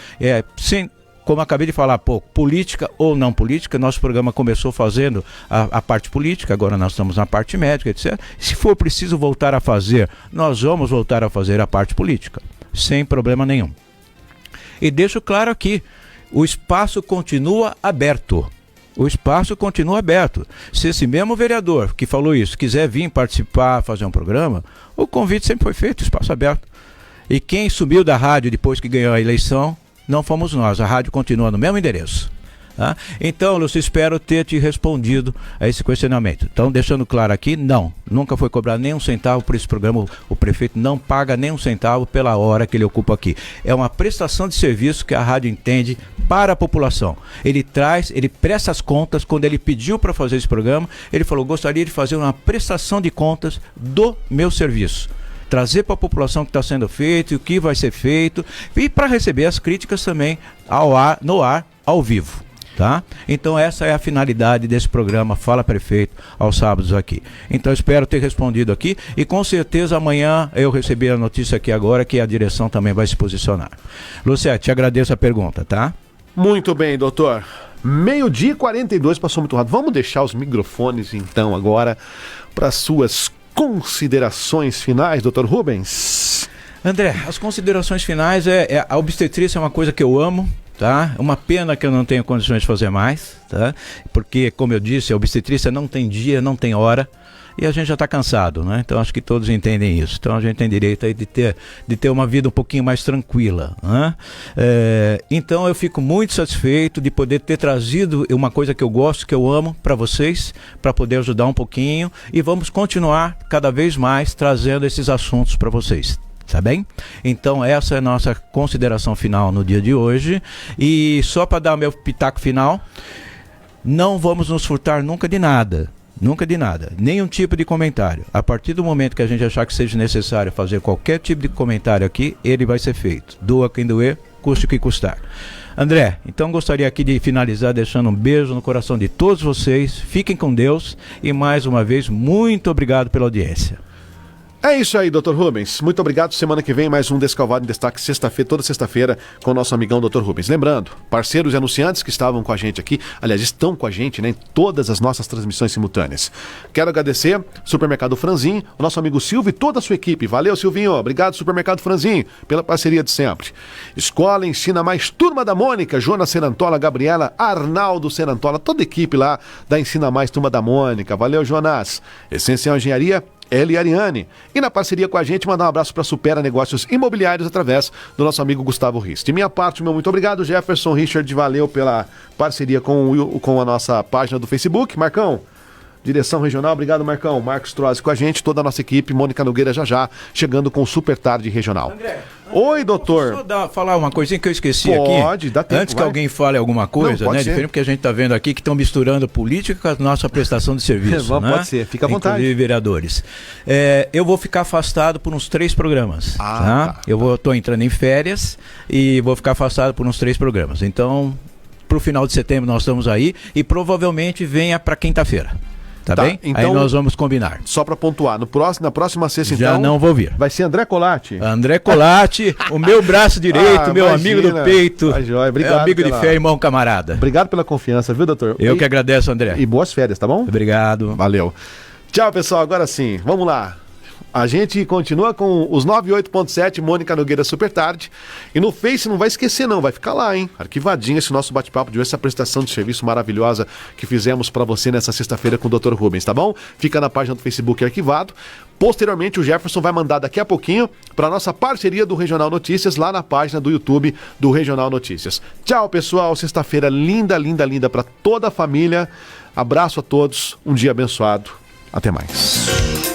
sem, como acabei de falar há pouco, política ou não política. Nosso programa começou fazendo a parte política, agora nós estamos na parte médica, etc. Se for preciso voltar a fazer, nós vamos voltar a fazer a parte política, sem problema nenhum. E deixo claro aqui, o espaço continua aberto. O espaço continua aberto. Se esse mesmo vereador que falou isso quiser vir participar, fazer um programa, o convite sempre foi feito, espaço aberto. E quem sumiu da rádio depois que ganhou a eleição, não fomos nós. A rádio continua no mesmo endereço. Tá? Então, Lúcio, espero ter te respondido a esse questionamento. Então, deixando claro aqui, nunca foi cobrado nenhum centavo por esse programa. O prefeito não paga nenhum centavo pela hora que ele ocupa aqui. É uma prestação de serviço que a rádio entende para a população. Ele presta as contas. Quando ele pediu para fazer esse programa, ele falou, gostaria de fazer uma prestação de contas do meu serviço. Trazer para a população o que está sendo feito, o que vai ser feito, e para receber as críticas também no ar, ao vivo. tá? Então essa é a finalidade desse programa Fala Prefeito aos sábados aqui. Então espero ter respondido aqui e com certeza amanhã eu recebi a notícia aqui agora que a direção também vai se posicionar. Lúcia, te agradeço a pergunta, tá? Muito bem, doutor. 12:42, passou muito rápido. Vamos deixar os microfones então agora para suas considerações finais, doutor Rubens. André, as considerações finais a obstetrícia é uma coisa que eu amo. Tá? Uma pena que eu não tenho condições de fazer mais, tá? Porque, como eu disse, a obstetrícia não tem dia, não tem hora, e a gente já está cansado, né? Então acho que todos entendem isso. Então a gente tem direito aí de ter uma vida um pouquinho mais tranquila, né? Então eu fico muito satisfeito de poder ter trazido uma coisa que eu gosto, que eu amo para vocês, para poder ajudar um pouquinho, e vamos continuar cada vez mais trazendo esses assuntos para vocês. Tá bem? Então essa é a nossa consideração final no dia de hoje. E só para dar meu pitaco final, não vamos nos furtar nunca de nada. Nunca de nada, nenhum tipo de comentário. A partir do momento que a gente achar que seja necessário fazer qualquer tipo de comentário aqui, ele vai ser feito. Doa quem doer, custe o que custar. André, então gostaria aqui de finalizar deixando um beijo no coração de todos vocês. Fiquem com Deus e mais uma vez, muito obrigado pela audiência. É isso aí, Dr. Rubens. Muito obrigado. Semana que vem, mais um Descalvado em Destaque, toda sexta-feira, com o nosso amigão Dr. Rubens. Lembrando, parceiros e anunciantes que estavam com a gente aqui, aliás, estão com a gente, né, em todas as nossas transmissões simultâneas. Quero agradecer Supermercado Franzin, o nosso amigo Silvio e toda a sua equipe. Valeu, Silvinho. Obrigado, Supermercado Franzin, pela parceria de sempre. Escola Ensina Mais, Turma da Mônica, Jonas Senantola, Gabriela, Arnaldo Senantola, toda a equipe lá da Ensina Mais, Turma da Mônica. Valeu, Jonas. Essencial Engenharia, Eli e Ariane. E na parceria com a gente, mandar um abraço para Supera Negócios Imobiliários através do nosso amigo Gustavo Riss. De minha parte, meu muito obrigado, Jefferson Richard, valeu pela parceria com a nossa página do Facebook. Marcão, direção regional, obrigado, Marcão. Marcos Trozzi com a gente, toda a nossa equipe, Mônica Nogueira já chegando com o Super Tarde Regional. André, oi, doutor. Só falar uma coisinha que eu esqueci aqui. Pode, dá tempo. Antes que alguém fale alguma coisa, né? Diferente porque a gente está vendo aqui que estão misturando política com a nossa prestação de serviço. Né? Pode ser, fica à vontade. Inclusive vereadores. Eu vou ficar afastado por uns 3 programas. Tá? Eu estou entrando em férias e vou ficar afastado por uns 3 programas. Então, para o final de setembro nós estamos aí e provavelmente venha para quinta-feira. Tá bem? Então, aí nós vamos combinar. Só para pontuar, na próxima sexta, já então... não vou vir. Vai ser André Colatti. André Colatti, o meu braço direito, meu amigo do peito. Obrigado, amigo de fé, irmão, camarada. Obrigado pela confiança, viu, doutor? Eu que agradeço, André. E boas férias, tá bom? Obrigado. Valeu. Tchau, pessoal. Agora sim, vamos lá. A gente continua com os 98.7, Mônica Nogueira Super Tarde. E no Face não vai esquecer não, vai ficar lá, hein? Arquivadinho esse nosso bate-papo de hoje, essa prestação de serviço maravilhosa que fizemos para você nessa sexta-feira com o Dr. Rubens, tá bom? Fica na página do Facebook arquivado. Posteriormente, o Jefferson vai mandar daqui a pouquinho para nossa parceria do Regional Notícias lá na página do YouTube do Regional Notícias. Tchau, pessoal. Sexta-feira linda, linda, linda para toda a família. Abraço a todos. Um dia abençoado. Até mais.